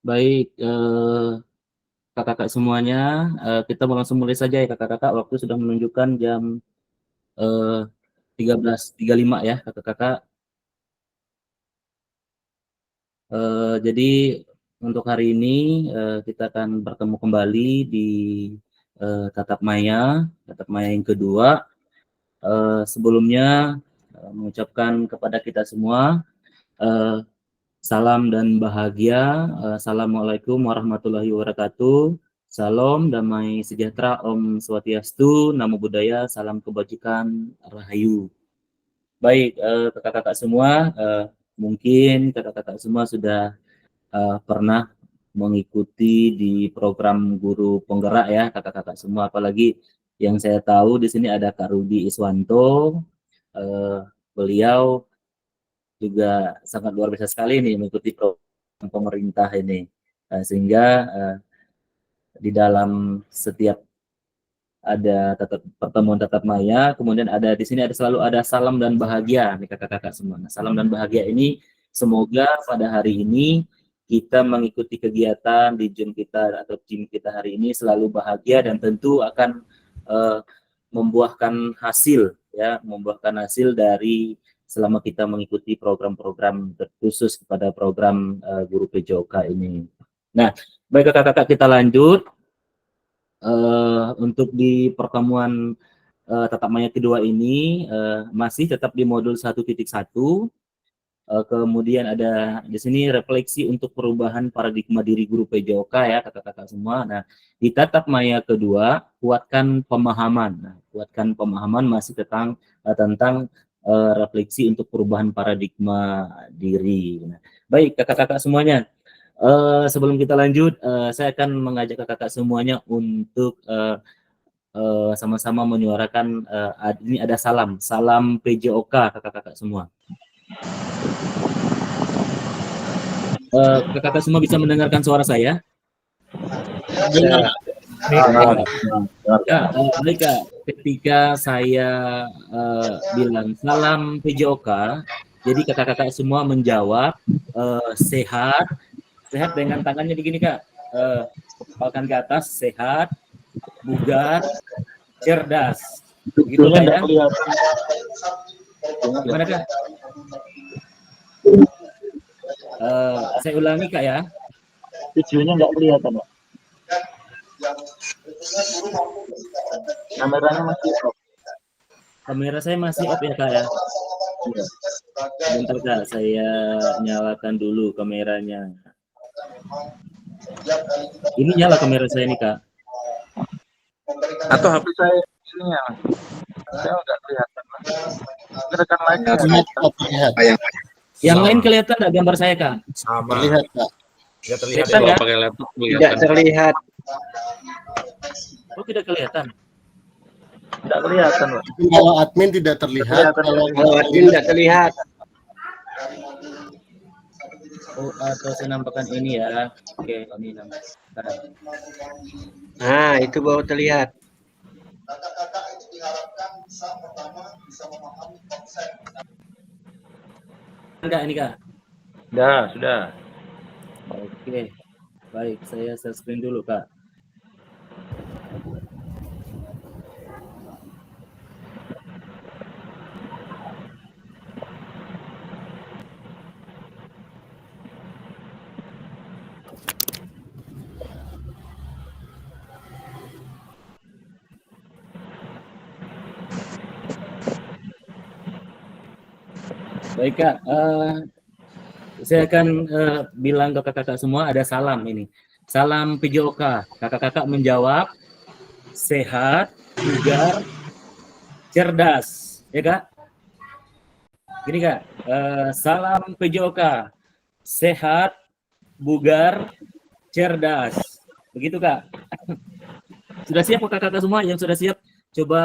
Baik, kakak-kakak semuanya, kita mau langsung mulai saja ya kakak-kakak. Waktu sudah menunjukkan jam 13.35 ya kakak-kakak. Jadi untuk hari ini kita akan bertemu kembali di tatap maya yang kedua. Sebelumnya mengucapkan kepada kita semua eh, salam dan bahagia. Assalamualaikum warahmatullahi wabarakatuh. Salam, damai sejahtera, Om Swastiastu, Namo Buddhaya, salam kebajikan, Rahayu. Baik, kakak-kakak semua, mungkin kakak-kakak semua sudah pernah mengikuti di program guru penggerak ya kakak-kakak semua. Apalagi yang saya tahu di sini ada Kak Rudi Iswanto. Eh, Beliau juga sangat luar biasa sekali nih mengikuti program pemerintah ini. Sehingga di dalam setiap ada pertemuan tatap maya, kemudian ada di sini ada selalu ada salam dan bahagia nih kakak-kakak semua. Nah, salam dan bahagia ini semoga pada hari ini kita mengikuti kegiatan di Zoom kita atau tim kita hari ini selalu bahagia dan tentu akan uh, membuahkan hasil ya, membuahkan hasil dari selama kita mengikuti program-program terkhusus kepada program guru PJOK ini. Nah, baik kakak-kakak kita lanjut. Untuk di pertemuan tatap maya kedua ini masih tetap di modul 1.1. Kemudian ada di sini refleksi untuk perubahan paradigma diri guru PJOK ya kakak-kakak semua. Nah, di tatap maya kedua kuatkan pemahaman. Nah, kuatkan pemahaman masih tentang refleksi untuk perubahan paradigma diri. Nah, baik kakak-kakak semuanya. Sebelum kita lanjut, saya akan mengajak kakak-kakak semuanya untuk sama-sama menyuarakan ini ada salam PJOK kakak-kakak semua. Kakak-kakak semua bisa mendengarkan suara saya? Ya. Ya, baik Kak. Ketika saya bilang salam PJOK, jadi kakak-kakak semua menjawab sehat, sehat dengan tangannya begini Kak, kepalkan ke atas, sehat, bugar, cerdas. Begitu Kak ya? Gimana Kak? Saya ulangi Kak ya. Videonya nggak kelihatan Pak. Kameranya masih off. Kamera saya masih off ya Kak ya. Bentar Kak, saya nyalakan dulu kameranya. Ini nyala kamera saya nih Kak. Atau HP saya ininya, saya nggak kelihatan. Rekan lain Yang lain kelihatan nggak gambar saya Kak? Sama. Terlihat Kak. Tidak terlihat Kelihatan kalau nggak? pakai laptop Tidak terlihat. Oh tidak kelihatan. Tidak kelihatan Pak. Kalau admin tidak terlihat, Kalau admin tidak terlihat. Oh, atau saya nampakkan ini ya. Oke, ini nampakkan. Nah, itu baru terlihat. Kakak-kakak itu diharapkan bisa pertama bisa memahami konsep. Enggak ini Kak? Sudah. Oke, baik. Saya share screen dulu Kak. Baik Kak, saya akan bilang ke kakak-kakak semua ada salam ini. Salam PJOK. Kakak-kakak menjawab sehat, bugar, cerdas. Ya Kak? Gini Kak, salam PJOK. Sehat, bugar, cerdas. Begitu Kak. Sudah siap kakak-kakak semua? Yang sudah siap coba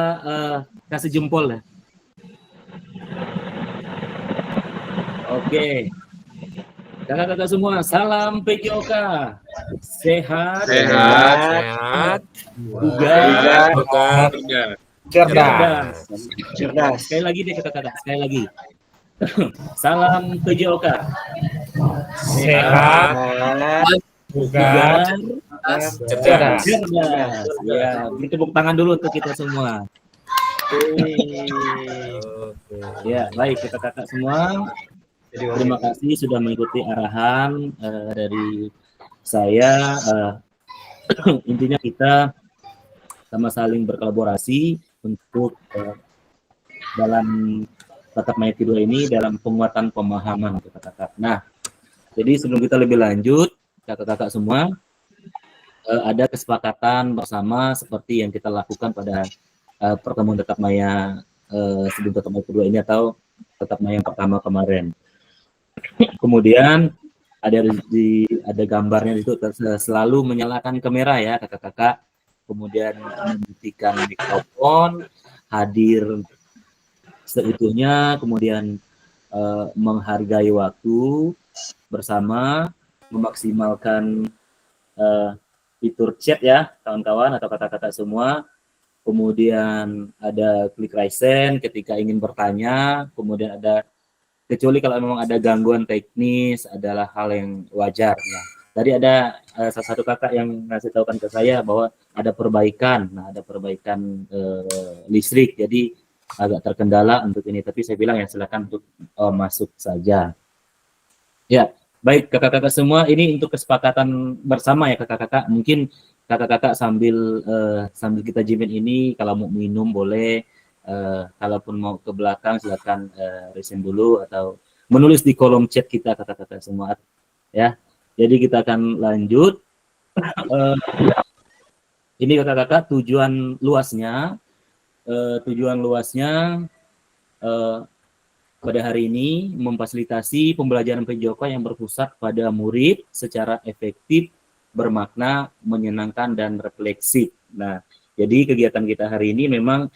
kasih jempol ya. Oke. Kakak-kakak semua, salam PJOK. Sehat, Sehat, bugar, cerdas. Cerdas. Sekali lagi deh kakak-kakak, sekali lagi. Salam PJOK. Sehat, bugar, cerdas. Ya, beri tepuk tangan dulu untuk kita semua. Ya, baik kakak-kakak semua. Terima kasih sudah mengikuti arahan dari saya. Intinya kita sama saling berkolaborasi untuk dalam tatap mayat kedua ini dalam penguatan pemahaman kakak-kakak. Nah, jadi sebelum kita lebih lanjut, kakak-kakak semua ada kesepakatan bersama seperti yang kita lakukan pada pertemuan tatap maya sebelum tatap maya kedua ini atau tatap maya yang pertama kemarin. Kemudian ada gambarnya itu selalu menyalakan kamera ya kakak-kakak. Kemudian mematikan mikrofon, hadir seutuhnya, kemudian menghargai waktu bersama, memaksimalkan fitur chat ya kawan-kawan atau kakak-kakak semua. Kemudian ada klik raise hand ketika ingin bertanya, kemudian ada kecuali kalau memang ada gangguan teknis adalah hal yang wajar. Nah, tadi ada salah satu kakak yang ngasih tahukan ke saya bahwa ada perbaikan. Nah, ada perbaikan listrik, jadi agak terkendala untuk ini. Tapi saya bilang ya silakan untuk masuk saja. Ya, baik kakak-kakak semua, ini untuk kesepakatan bersama ya kakak-kakak. Mungkin kakak-kakak sambil kita jimin ini, kalau mau minum boleh. Kalaupun mau ke belakang silakan resign dulu atau menulis di kolom chat kita kakak-kakak semua ya. Jadi kita akan lanjut. Ini kakak-kakak tujuan luasnya pada hari ini memfasilitasi pembelajaran PJOK yang berpusat pada murid secara efektif, bermakna, menyenangkan dan refleksif. Nah, jadi kegiatan kita hari ini memang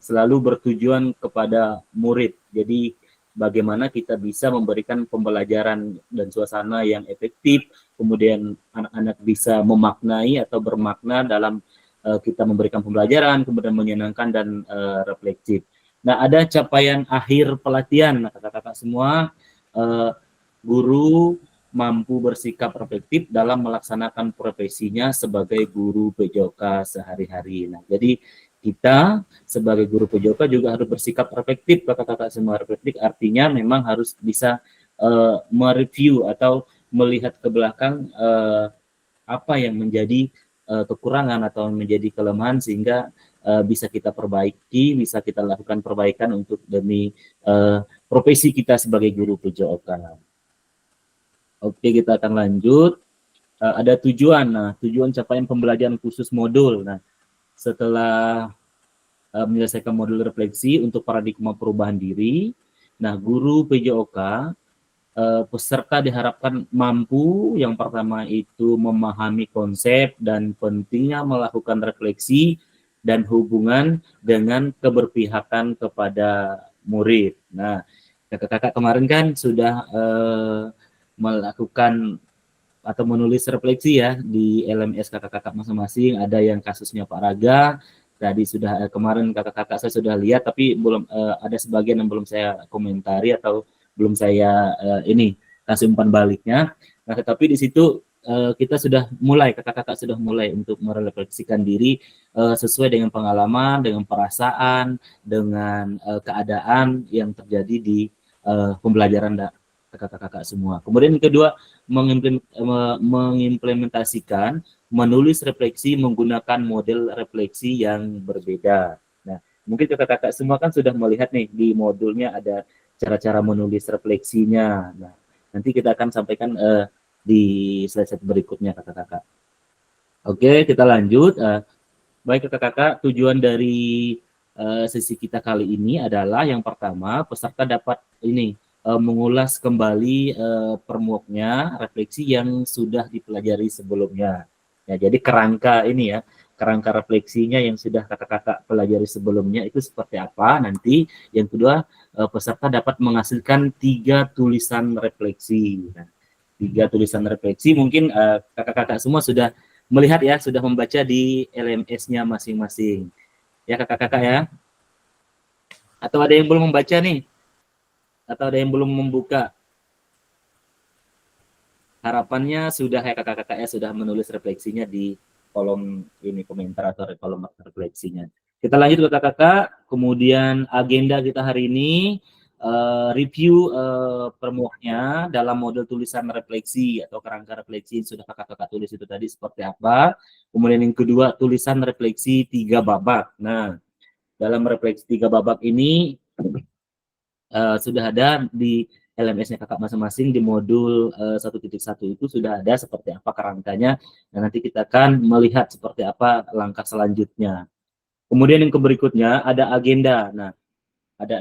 selalu bertujuan kepada murid. Jadi bagaimana kita bisa memberikan pembelajaran dan suasana yang efektif, kemudian anak-anak bisa memaknai atau bermakna dalam kita memberikan pembelajaran, kemudian menyenangkan dan refleksif. Nah, ada capaian akhir pelatihan, kakak-kakak semua, guru mampu bersikap efektif dalam melaksanakan profesinya sebagai guru PJOK sehari-hari. Nah, jadi kita sebagai guru PJOK juga harus bersikap efektif, kakak-kakak semua. Efektif artinya memang harus bisa mereview atau melihat ke belakang apa yang menjadi kekurangan atau menjadi kelemahan sehingga bisa kita perbaiki, bisa kita lakukan perbaikan untuk demi profesi kita sebagai guru PJOK. Oke, kita akan lanjut. Ada tujuan. Nah, tujuan capaian pembelajaran khusus modul. Nah, setelah menyelesaikan modul refleksi untuk paradigma perubahan diri, nah guru PJOK peserta diharapkan mampu yang pertama itu memahami konsep dan pentingnya melakukan refleksi dan hubungan dengan keberpihakan kepada murid. Nah, kakak-kakak kemarin kan sudah melakukan atau menulis refleksi ya di LMS kakak-kakak masing-masing. Ada yang kasusnya Pak Raga, tadi sudah kemarin kakak-kakak saya sudah lihat, tapi belum ada sebagian yang belum saya komentari atau belum saya ini kasih umpan baliknya. Nah, tetapi di situ kita sudah mulai, kakak-kakak sudah mulai untuk merefleksikan diri sesuai dengan pengalaman, dengan perasaan, dengan keadaan yang terjadi di pembelajaran kakak-kakak semua. Kemudian yang kedua, mengimplementasikan, menulis refleksi menggunakan model refleksi yang berbeda. Nah, mungkin kakak-kakak semua kan sudah melihat nih di modulnya ada cara-cara menulis refleksinya. Nah, nanti kita akan sampaikan di slide berikutnya kakak-kakak. Oke, kita lanjut. Baik kakak-kakak, tujuan dari sesi kita kali ini adalah yang pertama peserta dapat mengulas kembali permuaknya refleksi yang sudah dipelajari sebelumnya. Ya, jadi kerangka ini ya, kerangka refleksinya yang sudah kakak-kakak pelajari sebelumnya itu seperti apa. Nanti yang kedua peserta dapat menghasilkan 3 tulisan refleksi. Nah, 3 tulisan refleksi mungkin kakak-kakak semua sudah melihat ya, sudah membaca di LMS-nya masing-masing. Ya kakak-kakak ya. Atau ada yang belum membaca nih? Atau ada yang belum membuka? Harapannya sudah ya kakak-kakak ya, sudah menulis refleksinya di kolom ini komentar atau kolom refleksinya. Kita lanjut kakak-kakak, kemudian agenda kita hari ini review permuaknya dalam model tulisan refleksi atau kerangka refleksi yang sudah kakak-kakak tulis itu tadi seperti apa. Kemudian yang kedua tulisan refleksi 3 babak. Nah, dalam refleksi 3 babak ini sudah ada di LMS-nya kakak masing-masing di modul 1.1 itu sudah ada seperti apa kerangkanya, dan nanti kita akan melihat seperti apa langkah selanjutnya. Kemudian yang berikutnya ada agenda. Nah, ada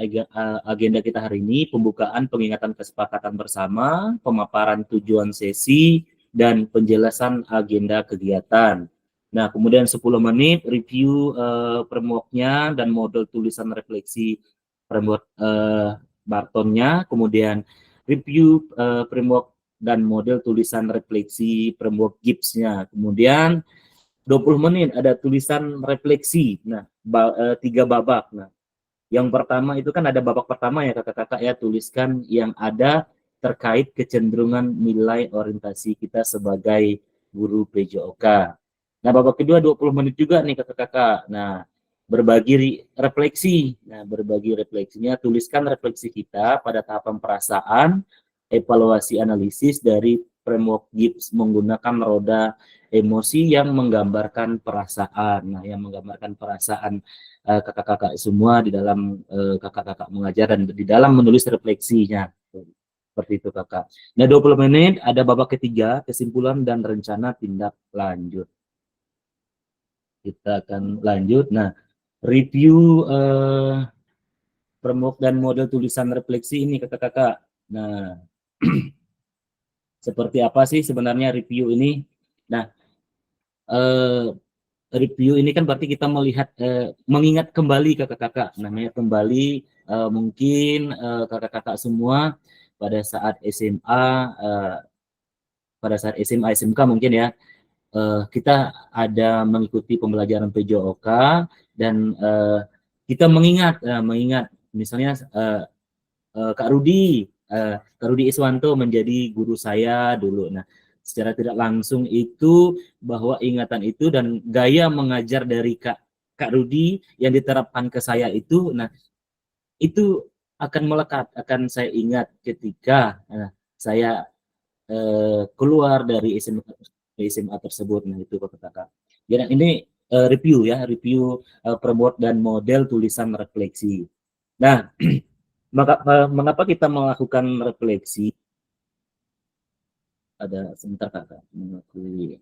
agenda kita hari ini, pembukaan pengingatan kesepakatan bersama, pemaparan tujuan sesi, dan penjelasan agenda kegiatan. Nah, kemudian 10 menit review framework-nya dan model tulisan refleksi framework Bartonnya, kemudian review framework dan model tulisan refleksi framework Gibbs-nya. Kemudian 20 menit ada tulisan refleksi. Nah, 3 babak. Nah, yang pertama itu kan ada babak pertama ya kakak-kakak ya, tuliskan yang ada terkait kecenderungan nilai orientasi kita sebagai guru PJOK. Nah, babak kedua 20 menit juga nih kakak-kakak. Nah, berbagi refleksi. Nah, berbagi refleksinya, tuliskan refleksi kita pada tahapan perasaan, evaluasi analisis dari framework Gibbs menggunakan roda emosi yang menggambarkan perasaan. Nah, yang menggambarkan perasaan kakak-kakak semua di dalam kakak-kakak mengajar dan di dalam menulis refleksinya. Seperti itu kakak. Nah, 20 menit ada babak ketiga, kesimpulan dan rencana tindak lanjut. Kita akan lanjut. Nah, review framework dan model tulisan refleksi ini kakak-kakak. Nah, seperti apa sih sebenarnya review ini? Nah, review ini kan berarti kita melihat, mengingat kembali kakak-kakak, namanya kembali mungkin kakak-kakak semua pada saat SMA, SMK mungkin ya, kita ada mengikuti pembelajaran PJOK dan kita mengingat misalnya Kak Rudi Iswanto menjadi guru saya dulu. Nah, secara tidak langsung itu bahwa ingatan itu dan gaya mengajar dari Kak Rudi yang diterapkan ke saya itu, nah itu akan melekat, akan saya ingat ketika saya keluar dari SMA tersebut. Nah, itu kakak-kakak. Ya, ini review ya, review framework dan model tulisan refleksi. Nah, mengapa kita melakukan refleksi? Ada sebentar kakak mengakui.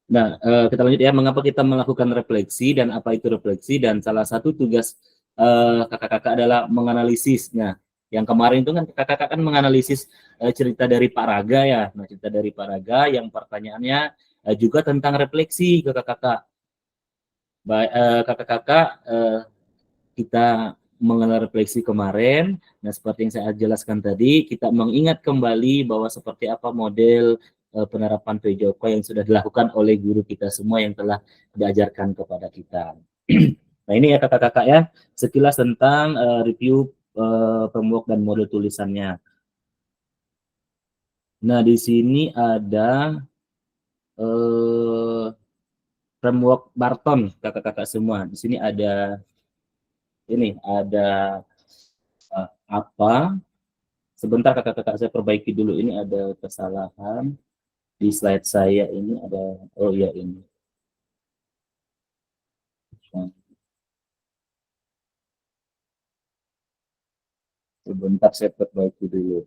Nah, kita lanjut ya. Mengapa kita melakukan refleksi dan apa itu refleksi? Dan salah satu tugas kakak-kakak adalah menganalisisnya. Yang kemarin itu kan kakak-kakak kan menganalisis cerita dari Pak Raga ya. Nah, cerita dari Pak Raga yang pertanyaannya juga tentang refleksi kakak-kakak. Baik, kakak-kakak kita mengenal refleksi kemarin. Nah, seperti yang saya jelaskan tadi, kita mengingat kembali bahwa seperti apa model penerapan PJOK yang sudah dilakukan oleh guru kita semua yang telah diajarkan kepada kita. Nah, ini ya kakak-kakak ya, sekilas tentang review framework dan model tulisannya. Nah, di sini ada framework Barton kakak-kakak semua. Di sini ada apa? Sebentar kakak-kakak saya perbaiki dulu, ini ada kesalahan di slide saya ini ada, oh ya ini. Sebentar saya perbaiki dulu.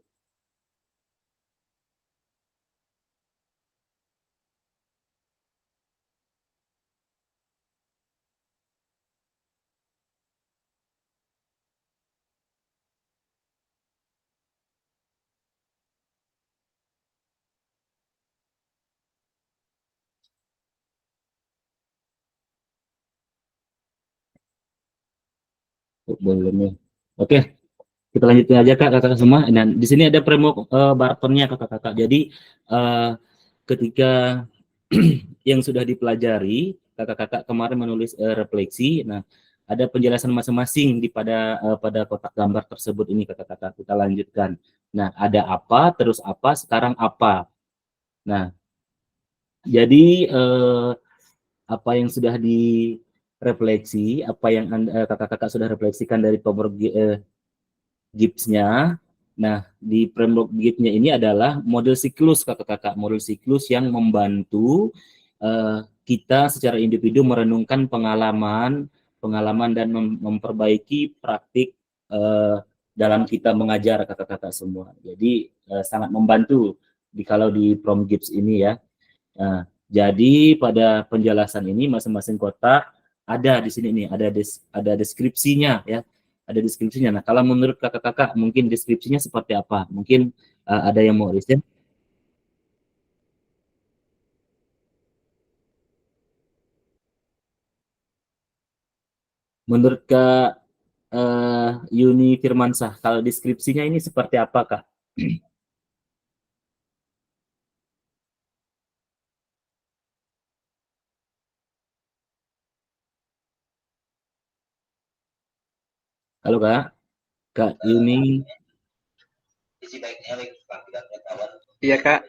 Belum ya. Oke, kita lanjutin aja Kak, kakak semua. Dan di sini ada framework Bartonnya kakak-kakak. Jadi ketika yang sudah dipelajari, kakak-kakak kemarin menulis refleksi. Nah, ada penjelasan masing-masing di pada kotak gambar tersebut ini kakak-kakak. Kita lanjutkan. Nah, ada apa, terus apa, sekarang apa. Nah, jadi apa yang sudah direfleksi, apa yang kakak-kakak sudah refleksikan dari Power Gibbs-nya. Nah, di framework Gibbs-nya ini adalah model siklus kakak-kakak, model siklus yang membantu kita secara individu merenungkan pengalaman dan memperbaiki praktik dalam kita mengajar kakak-kakak semua. Jadi sangat membantu kalau di From Gibbs ini ya. Nah, jadi pada penjelasan ini masing-masing kotak ada di sini nih, ada deskripsinya ya. Ada deskripsinya. Nah, kalau menurut kakak-kakak mungkin deskripsinya seperti apa? Mungkin ada yang mau riset? Menurut Kak Yuni Firmansah, kalau deskripsinya ini seperti apa, Kak? Halo, Kak. Kak Yuni. Iya, Kak.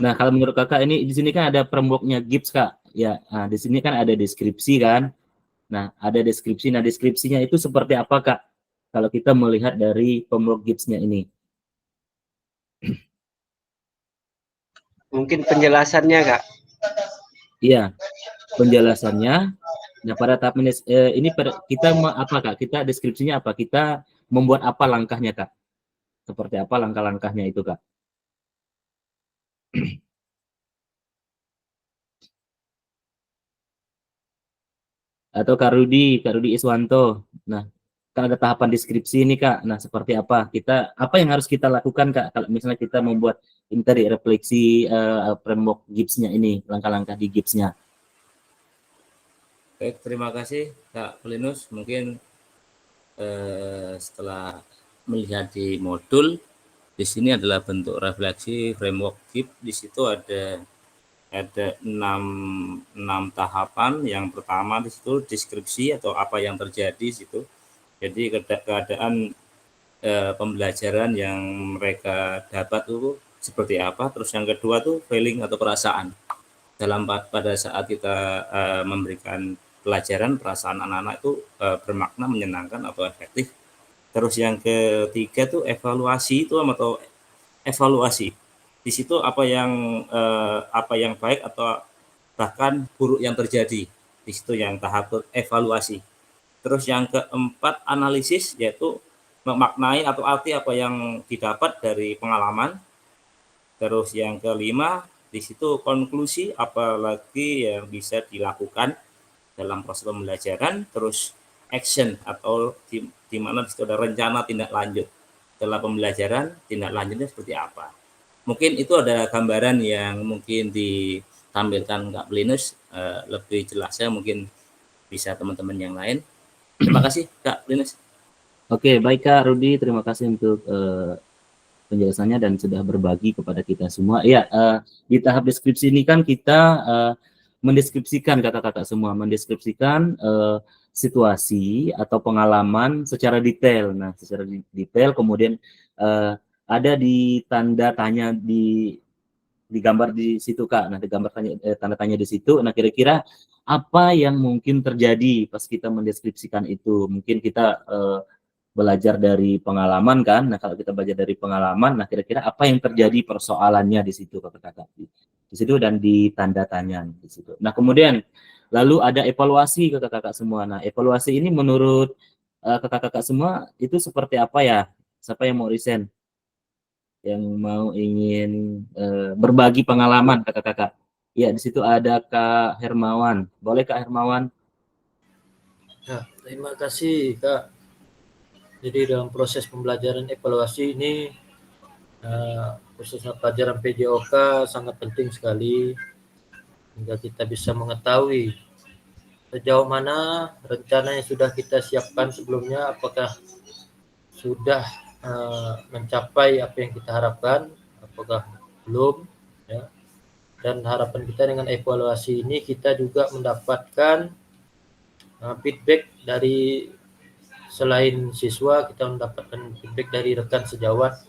Nah, kalau menurut Kakak ini di sini kan ada framework-nya Gibbs, Kak. Ya, nah, di sini kan ada deskripsi kan. Nah, ada deskripsi. Nah, deskripsinya itu seperti apa, Kak? Kalau kita melihat dari framework Gibbs-nya ini. Mungkin penjelasannya, Kak. Iya, penjelasannya. Nah, pada tahap ini kita apa, Kak? Kita deskripsinya apa? Kita membuat apa langkahnya, Kak? Seperti apa langkah-langkahnya itu, Kak? Atau Kak Rudi Iswanto. Nah, kan ada tahapan deskripsi ini, Kak. Nah, seperti apa? Apa yang harus kita lakukan, Kak? Kalau misalnya kita membuat ini tadi refleksi framework Gibbs-nya ini, langkah-langkah di Gibbs-nya. Baik, terima kasih Kak Pelinus. Mungkin setelah melihat di modul, di sini adalah bentuk refleksi framework Gibbs. Di situ ada 6 tahapan. Yang pertama di situ deskripsi atau apa yang terjadi di situ. Jadi keadaan pembelajaran yang mereka dapat itu seperti apa. Terus yang kedua tuh feeling atau perasaan. Pada saat kita memberikan pelajaran, perasaan anak-anak itu bermakna, menyenangkan atau efektif. Terus yang ketiga tuh evaluasi itu atau evaluasi. Di situ apa yang baik atau bahkan buruk yang terjadi. Di situ yang tahap evaluasi. Terus yang keempat analisis, yaitu memaknai atau arti apa yang didapat dari pengalaman. Terus yang kelima di situ konklusi apalagi yang bisa dilakukan dalam proses pembelajaran. Terus action atau di mana di situ ada rencana tindak lanjut setelah pembelajaran, tindak lanjutnya seperti apa. Mungkin itu ada gambaran yang mungkin ditampilkan Kak Pelinus, lebih jelasnya mungkin bisa teman-teman yang lain. Terima kasih Kak Pelinus. Oke, baik Kak Rudi, terima kasih untuk penjelasannya dan sudah berbagi kepada kita semua. Ya, di tahap deskripsi ini kan kita mendeskripsikan kakak-kakak semua, mendeskripsikan situasi atau pengalaman secara detail. Nah, secara detail kemudian ada di tanda tanya di gambar di situ Kak. Nah, di gambar tanda tanya di situ. Nah, kira-kira apa yang mungkin terjadi pas kita mendeskripsikan itu? Mungkin kita belajar dari pengalaman kan. Nah, kalau kita belajar dari pengalaman, nah kira-kira apa yang terjadi persoalannya di situ kakak-kakak. Di situ dan di tanda tanya di situ. Nah, kemudian lalu ada evaluasi kakak-kakak semua. Nah, evaluasi ini menurut kakak-kakak semua itu seperti apa ya? Siapa yang mau resign? Yang mau ingin berbagi pengalaman kakak-kakak? Ya, di situ ada Kak Hermawan. Boleh Kak Hermawan? Ya, terima kasih Kak. Jadi dalam proses pembelajaran evaluasi ini khususnya pelajaran PJOK sangat penting sekali hingga kita bisa mengetahui sejauh mana rencana yang sudah kita siapkan sebelumnya, apakah sudah mencapai apa yang kita harapkan, apakah belum, ya. Dan harapan kita dengan evaluasi ini kita juga mendapatkan feedback dari selain siswa, kita mendapatkan feedback dari rekan sejawat.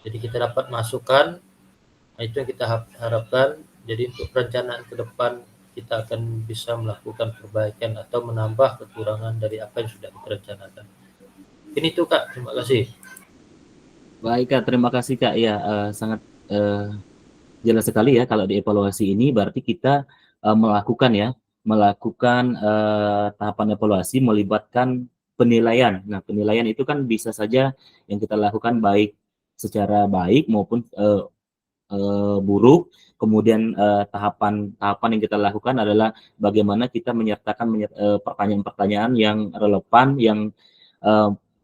Jadi kita dapat masukan, itu yang kita harapkan. Jadi untuk perencanaan ke depan kita akan bisa melakukan perbaikan atau menambah kekurangan dari apa yang sudah kita rencanakan. Ini tuh Kak, terima kasih. Baik Kak, terima kasih Kak. Ya, sangat jelas sekali ya kalau di evaluasi ini berarti kita melakukan tahapan evaluasi melibatkan penilaian. Nah, penilaian itu kan bisa saja yang kita lakukan baik secara baik maupun buruk. Kemudian tahapan yang kita lakukan adalah bagaimana kita menyertakan pertanyaan-pertanyaan yang relevan, yang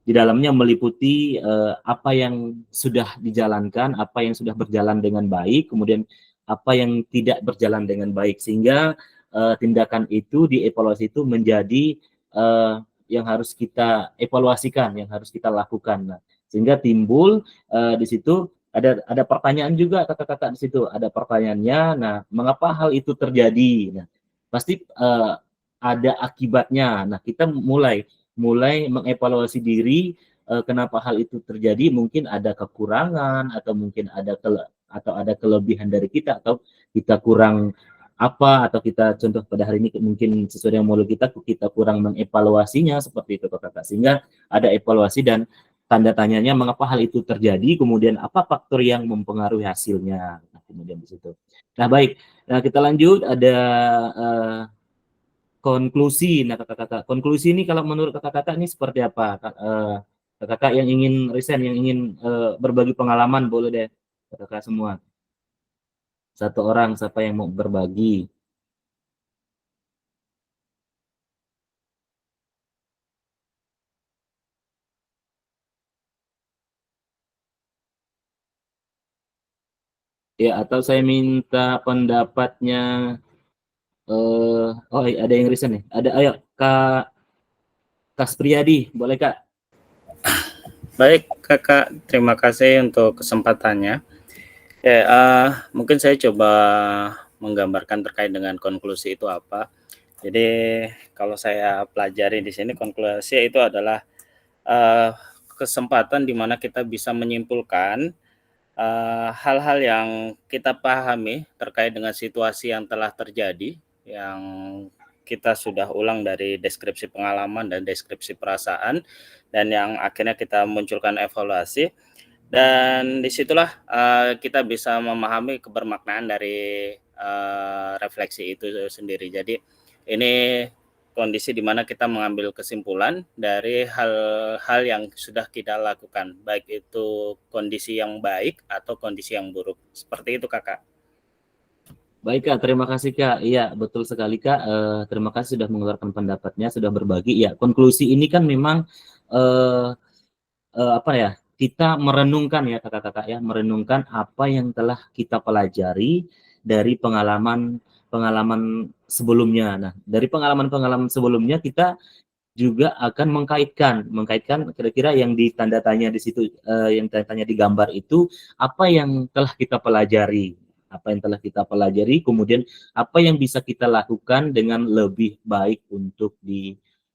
di dalamnya meliputi apa yang sudah dijalankan, apa yang sudah berjalan dengan baik, kemudian apa yang tidak berjalan dengan baik, sehingga tindakan itu dievaluasi itu menjadi yang harus kita evaluasikan, yang harus kita lakukan. Nah, sehingga timbul di situ ada pertanyaan juga kakak-kakak di situ, ada pertanyaannya. Nah, mengapa hal itu terjadi? Nah, pasti ada akibatnya. Nah, kita mulai mengevaluasi diri, kenapa hal itu terjadi. Mungkin ada kekurangan atau mungkin ada kelebihan dari kita, atau kita kurang apa, atau kita contoh pada hari ini mungkin sesuai dengan modul kita kurang mengevaluasinya, seperti itu kakak. Sehingga ada evaluasi dan tanda tanyanya mengapa hal itu terjadi, kemudian apa faktor yang mempengaruhi hasilnya. Nah, kemudian di situ. Nah, baik. Nah, kita lanjut, ada konklusi. Nah, kakak-kakak, konklusi ini kalau menurut kakak-kakak ini seperti apa? Kakak yang ingin resign, yang ingin berbagi pengalaman, boleh deh kakak semua. Satu orang, siapa yang mau berbagi? Ya, atau saya minta pendapatnya. Oh, ada yang resign nih. Ada, ayo Kak Kaspriyadi, boleh Kak? Baik Kakak, terima kasih untuk kesempatannya. Ya, mungkin saya coba menggambarkan terkait dengan konklusi itu apa. Jadi kalau saya pelajari di sini, konklusi itu adalah kesempatan di mana kita bisa menyimpulkan hal-hal yang kita pahami terkait dengan situasi yang telah terjadi, yang kita sudah ulang dari deskripsi pengalaman dan deskripsi perasaan, dan yang akhirnya kita munculkan evaluasi. Dan disitulah kita bisa memahami kebermaknaan dari refleksi itu sendiri. Jadi ini kondisi di mana kita mengambil kesimpulan dari hal-hal yang sudah kita lakukan, baik itu kondisi yang baik atau kondisi yang buruk. Seperti itu Kakak. Baik Kak, terima kasih Kak. Iya, betul sekali Kak. Terima kasih sudah mengeluarkan pendapatnya, sudah berbagi. Ya, konklusi ini kan memang apa ya? Kita merenungkan ya kakak-kakak ya, merenungkan apa yang telah kita pelajari dari pengalaman sebelumnya. Nah, dari pengalaman sebelumnya kita juga akan mengkaitkan kira-kira yang ditanda tanya di situ, yang tanda tanya di gambar itu, apa yang telah kita pelajari, kemudian apa yang bisa kita lakukan dengan lebih baik untuk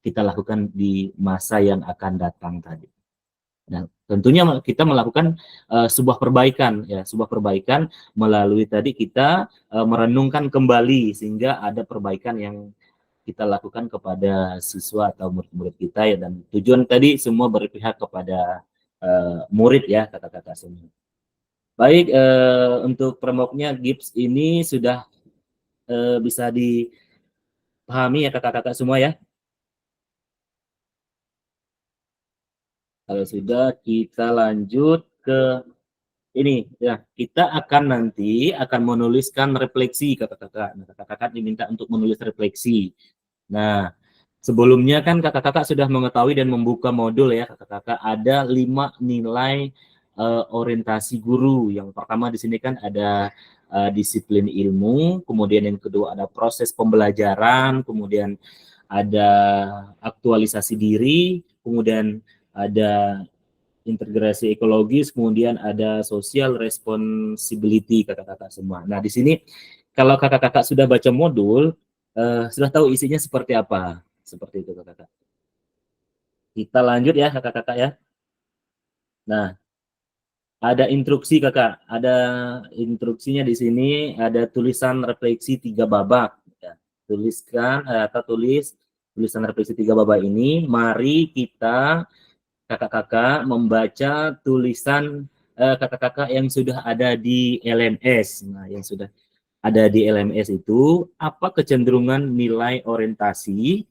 kita lakukan di masa yang akan datang tadi. Nah, tentunya kita melakukan sebuah perbaikan melalui tadi kita merenungkan kembali, sehingga ada perbaikan yang kita lakukan kepada siswa atau murid-murid kita ya, dan tujuan tadi semua berpihak kepada murid ya kakak-kakak semua. Baik, untuk promoknya GIPS ini sudah bisa dipahami ya kakak-kakak semua ya. Kalau sudah, kita lanjut ke ini ya. Kita akan nanti menuliskan refleksi kakak-kakak. Nah, kakak-kakak diminta untuk menulis refleksi. Nah, sebelumnya kan kakak-kakak sudah mengetahui dan membuka modul ya kakak-kakak. Ada 5 nilai orientasi guru. Yang pertama di sini kan ada disiplin ilmu, kemudian yang kedua ada proses pembelajaran, kemudian ada aktualisasi diri, kemudian ada integrasi ekologis, kemudian ada social responsibility kakak-kakak semua. Nah, di sini kalau kakak-kakak sudah baca modul, sudah tahu isinya seperti apa. Seperti itu kakak-kakak. Kita lanjut ya kakak-kakak ya. Nah, ada instruksi kakak, ada instruksinya di sini, ada tulisan refleksi 3 babak. Ya. Tuliskan atau tulis tulisan refleksi 3 babak ini. Mari kita kakak-kakak membaca tulisan kakak-kakak yang sudah ada di LMS. Nah, yang sudah ada di LMS itu apa kecenderungan nilai orientasi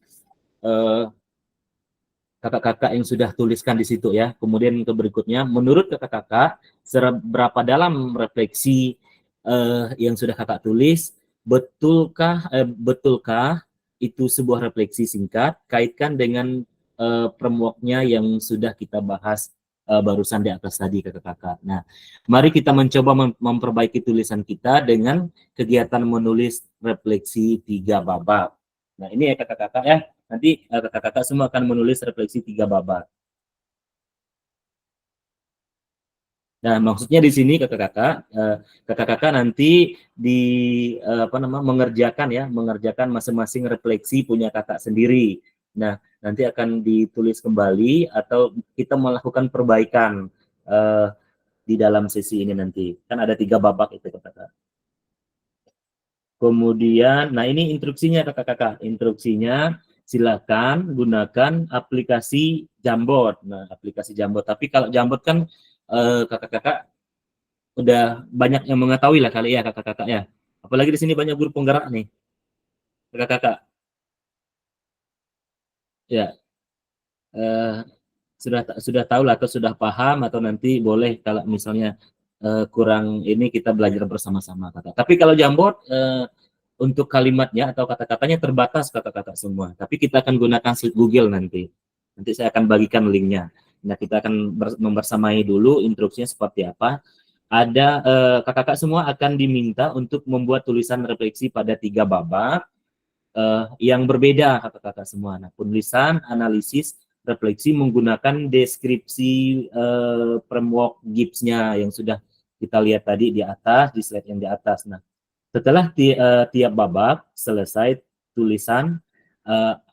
kakak-kakak yang sudah tuliskan di situ ya. Kemudian ke berikutnya, menurut kakak-kakak seberapa dalam refleksi yang sudah kakak tulis, betulkah itu sebuah refleksi singkat, kaitkan dengan framework-nya yang sudah kita bahas barusan di atas tadi kakak-kakak. Nah, mari kita mencoba memperbaiki tulisan kita dengan kegiatan menulis refleksi 3 babak. Nah, ini ya kakak-kakak ya. Nanti kakak-kakak semua akan menulis refleksi 3 babak. Nah, maksudnya di sini kakak-kakak nanti mengerjakan masing-masing refleksi punya kakak sendiri. Nah, nanti akan ditulis kembali atau kita melakukan perbaikan di dalam sesi ini nanti. Kan ada 3 babak itu kakak-kakak. Kemudian, nah ini instruksinya kakak-kakak. Instruksinya silakan gunakan aplikasi Jamboard. Nah, aplikasi Jamboard. Tapi kalau Jamboard kan kakak-kakak udah banyak yang mengetahui lah kali ya kakak-kakak ya. Apalagi di sini banyak guru penggerak nih kakak-kakak. Ya, eh, sudah tahu lah atau sudah paham atau nanti boleh kalau misalnya kurang ini kita belajar bersama-sama kakak. Tapi kalau Jamboard untuk kalimatnya atau kata-katanya terbatas kakak-kakak semua. Tapi kita akan gunakan sheet Google nanti. Nanti saya akan bagikan linknya. Nah, kita akan membersamai dulu instruksinya seperti apa. Ada kakak-kakak semua akan diminta untuk membuat tulisan refleksi pada 3 babak yang berbeda kakak-kakak semua. Nah, penulisan, analisis, refleksi menggunakan deskripsi framework GIPS-nya yang sudah kita lihat tadi di atas, di slide yang di atas. Nah, setelah tiap babak selesai tulisan,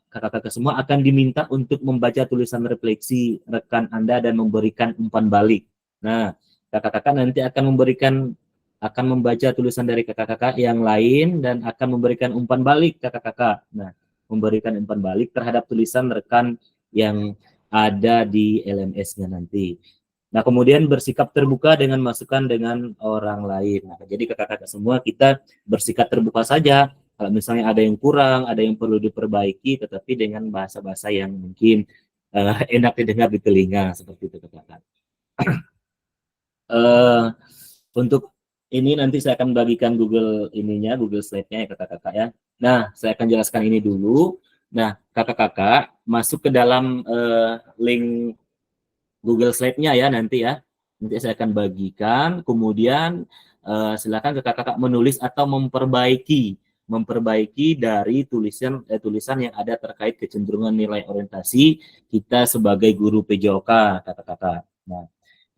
kakak-kakak semua akan diminta untuk membaca tulisan refleksi rekan Anda dan memberikan umpan balik. Nah, kakak-kakak nanti akan membaca tulisan dari kakak-kakak yang lain dan akan memberikan umpan balik kakak-kakak. Nah, memberikan umpan balik terhadap tulisan rekan yang ada di LMS-nya nanti. Nah, kemudian bersikap terbuka dengan masukan dengan orang lain. Nah, jadi kakak-kakak semua kita bersikap terbuka saja. Kalau misalnya ada yang kurang, ada yang perlu diperbaiki, tetapi dengan bahasa-bahasa yang mungkin enak didengar di telinga, seperti itu kakak-kakak. Untuk ini nanti saya akan bagikan Google Slide-nya ya kakak-kakak ya. Nah, saya akan jelaskan ini dulu. Nah, kakak-kakak masuk ke dalam link Google Slide-nya ya nanti ya. Nanti saya akan bagikan, kemudian silakan kakak-kakak menulis atau memperbaiki dari tulisan yang ada terkait kecenderungan nilai orientasi kita sebagai guru PJOK kakak-kakak. Nah,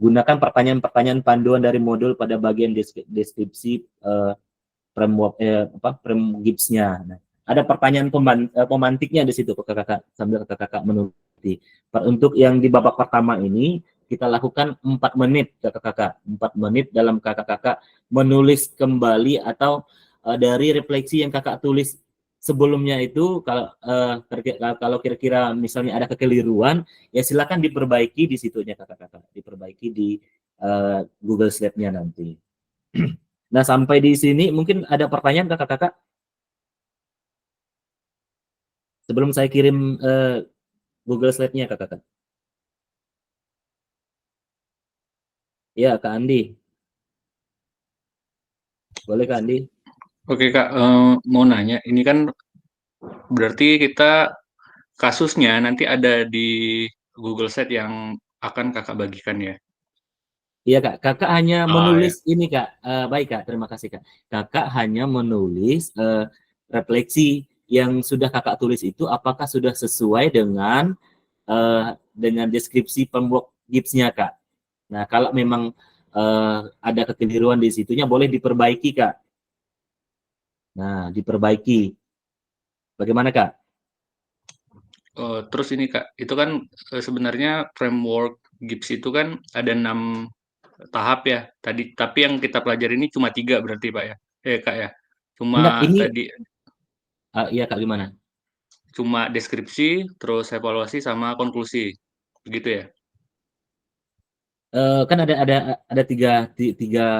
gunakan pertanyaan-pertanyaan panduan dari modul pada bagian deskripsi framework GIPS-nya. Nah, ada pertanyaan pemantiknya di situ kakak-kakak sambil kakak-kakak menulis. Untuk yang di babak pertama ini kita lakukan 4 menit kakak-kakak. 4 menit dalam kakak-kakak menulis kembali atau dari refleksi yang kakak tulis sebelumnya itu kalau kira-kira misalnya ada kekeliruan ya silakan diperbaiki di situnya kakak-kakak. Diperbaiki di Google Slide-nya nanti. Nah, sampai di sini mungkin ada pertanyaan kakak-kakak? Sebelum saya kirim Google Slide-nya kakak-kakak. Iya, Kak Andi. Boleh Kak Andi? Oke Kak, mau nanya, ini kan berarti kita kasusnya nanti ada di Google Sheet yang akan Kakak bagikan ya? Iya Kak, Kakak hanya Oh ya. menulis ini Kak. Baik Kak, terima kasih Kak. Kakak hanya menulis refleksi yang sudah Kakak tulis itu apakah sudah sesuai dengan deskripsi pembuat gipsnya Kak. Nah, kalau memang ada kekeliruan di situnya boleh diperbaiki Kak. Nah, diperbaiki. Bagaimana Kak? Terus ini Kak, itu kan sebenarnya framework GIPS itu kan ada 6 tahap ya. Tadi tapi yang kita pelajari ini cuma 3 berarti Pak ya? Kak ya. Enggak, Cuma ini tadi iya Kak gimana? cuma deskripsi, terus evaluasi sama konklusi. Begitu ya? Kan ada tiga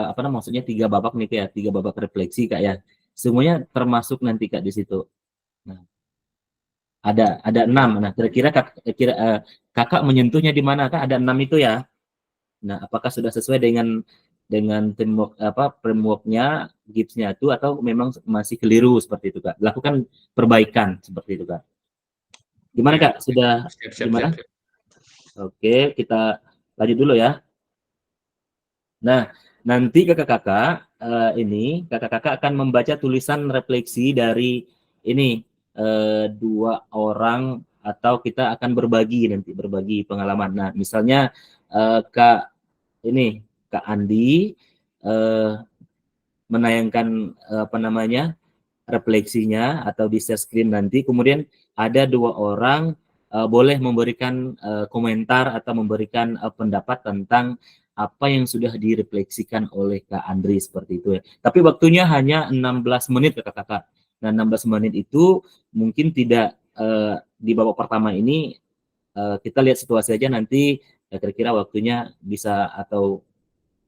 apa namanya maksudnya tiga babak nih Kak ya, tiga babak refleksi Kak ya. Semuanya termasuk nanti Kak di situ. Nah, ada enam. Nah, kakak menyentuhnya di mana Kak? Ada enam itu ya. Nah, apakah sudah sesuai dengan frameworknya, gipsnya itu atau memang masih keliru seperti itu Kak? Lakukan perbaikan seperti itu Kak. Gimana Oke, Kak? oke. Sudah Siap, siap, gimana? siap, siap. Oke, kita lanjut dulu ya. Nah, nanti kakak-kakak kakak-kakak akan membaca tulisan refleksi dari ini dua orang atau kita akan berbagi pengalaman. Nah, misalnya Kak ini Kak Andi eh, menayangkan apa namanya refleksinya atau di share screen nanti. Kemudian ada dua orang boleh memberikan komentar atau memberikan pendapat tentang apa yang sudah direfleksikan oleh Kak Andri seperti itu ya. Tapi waktunya hanya 16 menit Kakak-kakak. Nah, 16 menit itu mungkin tidak di babak pertama ini kita lihat situasi aja nanti kira-kira waktunya bisa atau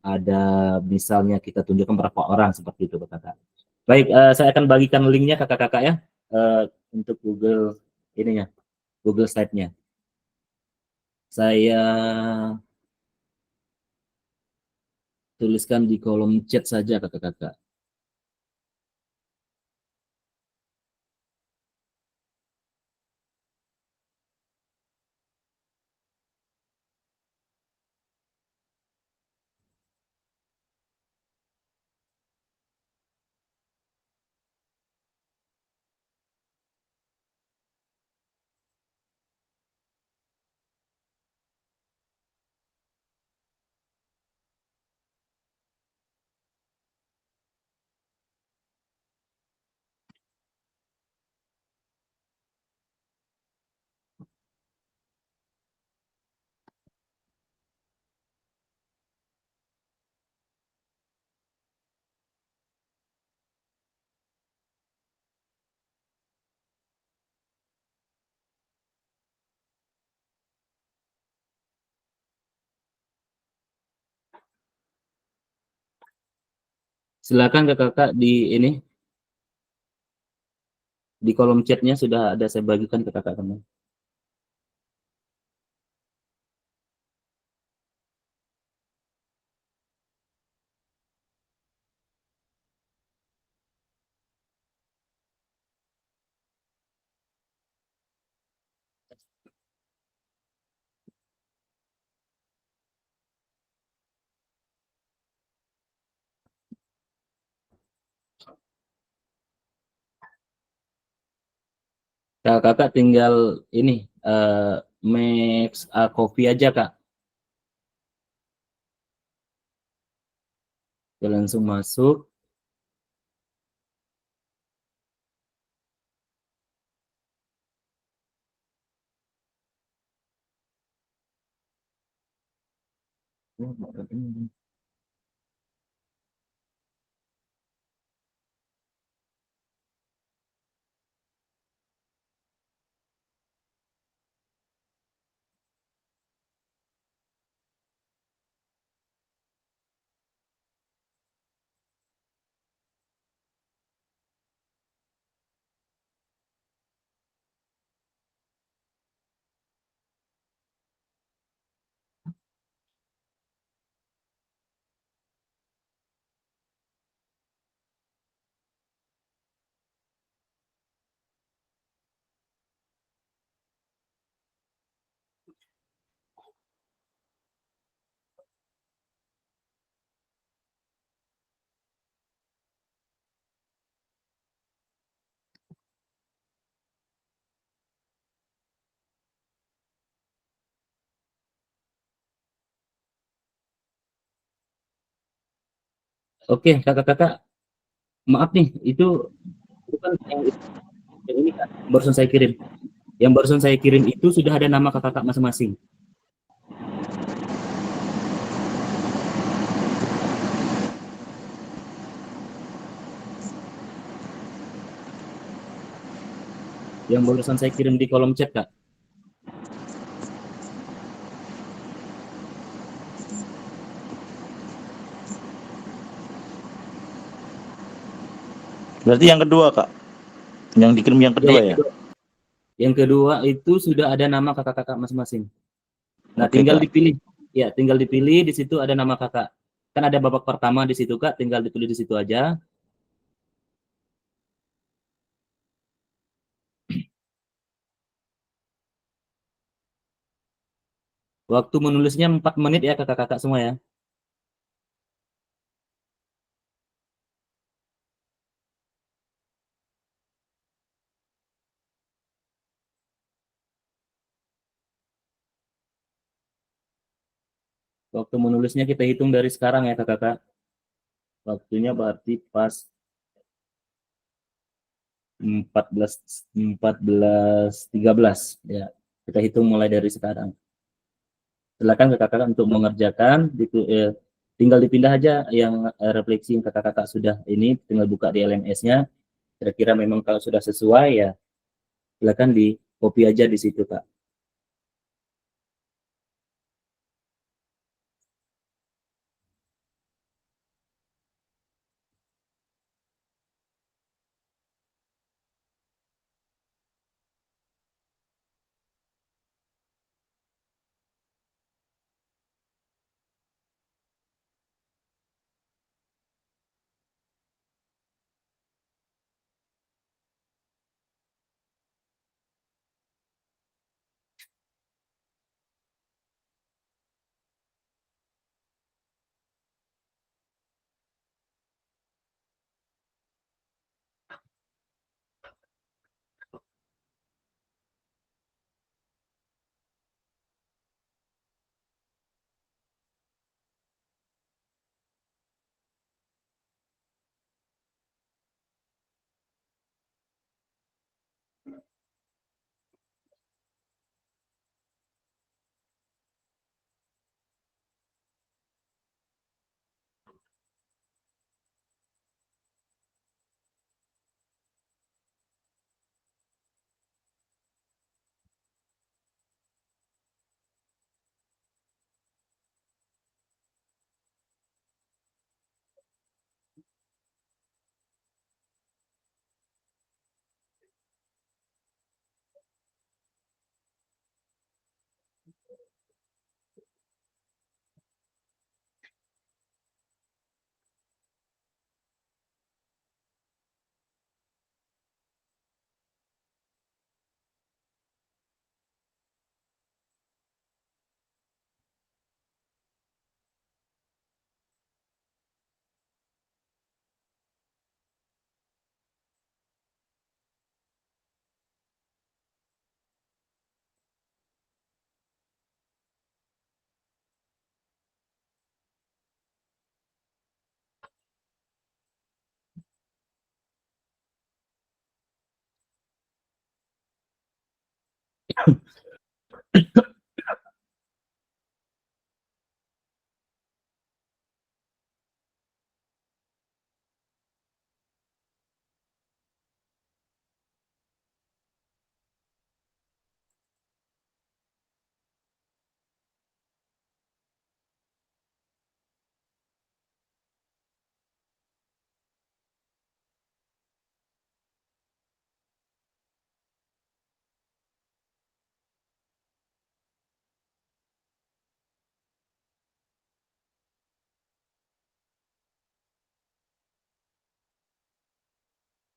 ada misalnya kita tunjukkan berapa orang seperti itu kakak. Baik, saya akan bagikan linknya kakak-kakak ya untuk Google ininya, Google Slide-nya. Saya tuliskan di kolom chat saja kakak-kakak. Silakan kakak-kakak di kolom chatnya sudah ada saya bagikan ke kakak kamu. Kakak-kakak tinggal ini Max Coffee aja kak. Kita langsung masuk. Oke, kakak-kakak, maaf nih, itu bukan yang ini Kak, barusan saya kirim. Yang barusan saya kirim itu sudah ada nama kakak-kakak masing-masing. Yang barusan saya kirim di kolom chat, Kak. Berarti yang kedua, Kak. Yang dikirim yang Ya, kedua ya? yang kedua itu sudah ada nama kakak-kakak masing-masing. Nah, Oke, tinggal Kak. dipilih. Ya, tinggal dipilih di situ ada nama kakak. Kan ada babak pertama di situ, Kak, tinggal ditulis di situ aja. Waktu menulisnya 4 menit ya kakak-kakak semua ya. Waktu menulisnya kita hitung dari sekarang ya kakak-kakak. Waktunya berarti pas 14 13 ya. Kita hitung mulai dari sekarang. Silakan kakak-kakak untuk mengerjakan tinggal dipindah aja yang refleksi yang kakak-kakak sudah ini, tinggal buka di LMS-nya. Kira-kira memang kalau sudah sesuai ya silakan di copy aja di situ, Kak.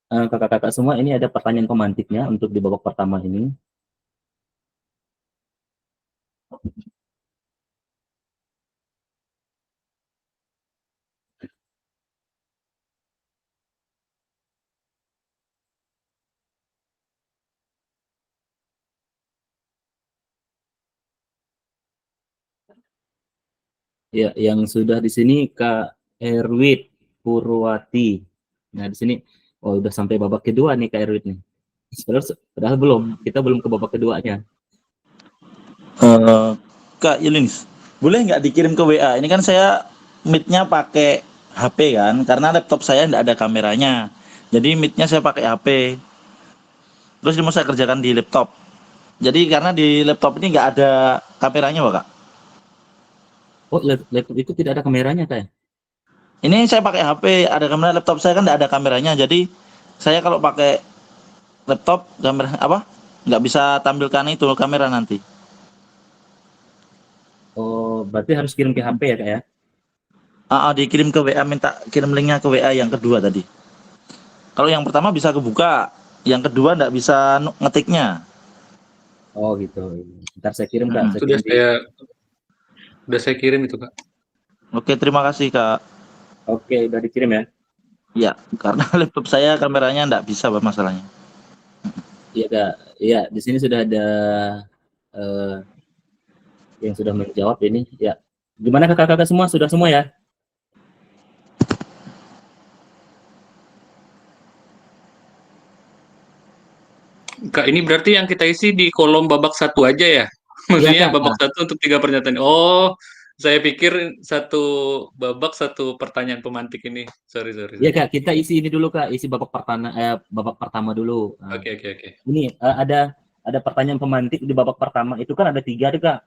Kakak-kakak semua ini ada pertanyaan pemantiknya untuk di babak pertama ini. Ya, yang sudah di sini Kak Erwin. Purwati. Nah, di sini udah sampai babak kedua nih Kak Erwin nih. Padahal belum, kita belum ke babak keduanya. Kak Yulings, boleh nggak dikirim ke WA? Ini kan saya meet-nya pakai HP kan, karena laptop saya nggak ada kameranya. Jadi meet-nya saya pakai HP. Terus ini mau saya kerjakan di laptop. Jadi karena di laptop ini nggak ada kameranya, Pak, Kak. Oh, laptop itu tidak ada kameranya Kak? Ini saya pakai HP, ada kamera. Laptop saya kan nggak ada kameranya. Jadi saya kalau pakai laptop kamera apa? Nggak bisa tampilkan itu kamera nanti. Oh, berarti harus kirim ke HP ya Kak ya? Dikirim ke WA, minta kirim linknya ke WA yang kedua tadi. Kalau yang pertama bisa kebuka, yang kedua nggak bisa ngetiknya. Oh gitu. Ntar saya kirim Kak. Saya Sudah kirim saya kirim itu, Kak. Oke, terima kasih Kak. Oke, udah dikirim ya? Ya, karena laptop saya kameranya nggak bisa Pak, masalahnya. Iya Kak. Iya, di sini sudah ada yang sudah menjawab ini. Ya, gimana kakak-kakak semua? Sudah semua ya? Kak, ini berarti yang kita isi di kolom babak 1 aja ya? Maksudnya Kak. babak 1 untuk 3 pernyataan. Oh, saya pikir satu babak 1 pertanyaan pemantik ini. Sorry. Iya Kak, kita isi ini dulu Kak, isi babak pertama dulu. Nah, Oke. ini ada pertanyaan pemantik di babak pertama itu kan ada 3 tuh Kak.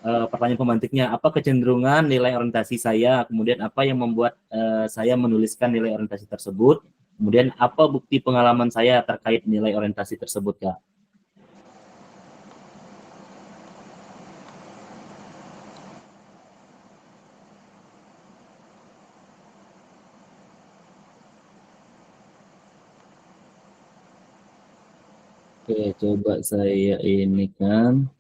Pertanyaan pemantiknya, apa kecenderungan nilai orientasi saya, kemudian apa yang membuat saya menuliskan nilai orientasi tersebut, kemudian apa bukti pengalaman saya terkait nilai orientasi tersebut Kak. Oke, coba saya ini kan.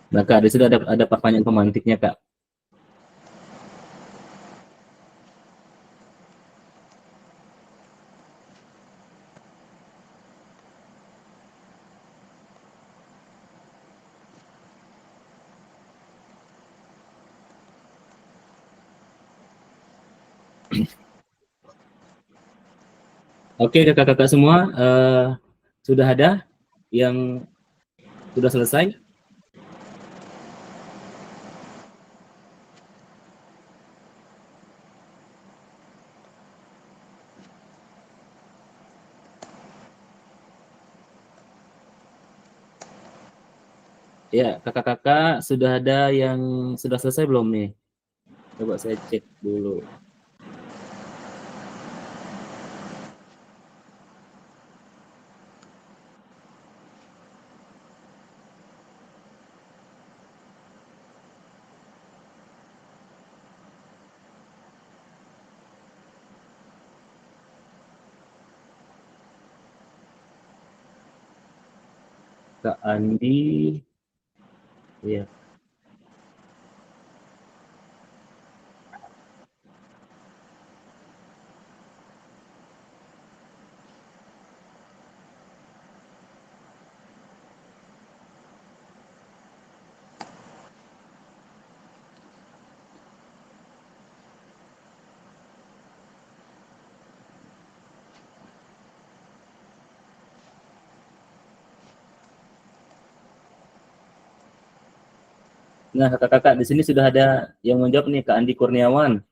Nah Kak, di sini ada pertanyaan pemantiknya Kak. Oke kakak-kakak semua, sudah ada yang sudah selesai? Ya, kakak-kakak sudah ada yang sudah selesai belum nih? Coba saya cek dulu. Kak Andi, ya. Nah, kakak-kakak di sini sudah ada yang menjawab nih, Kak Andi Kurniawan.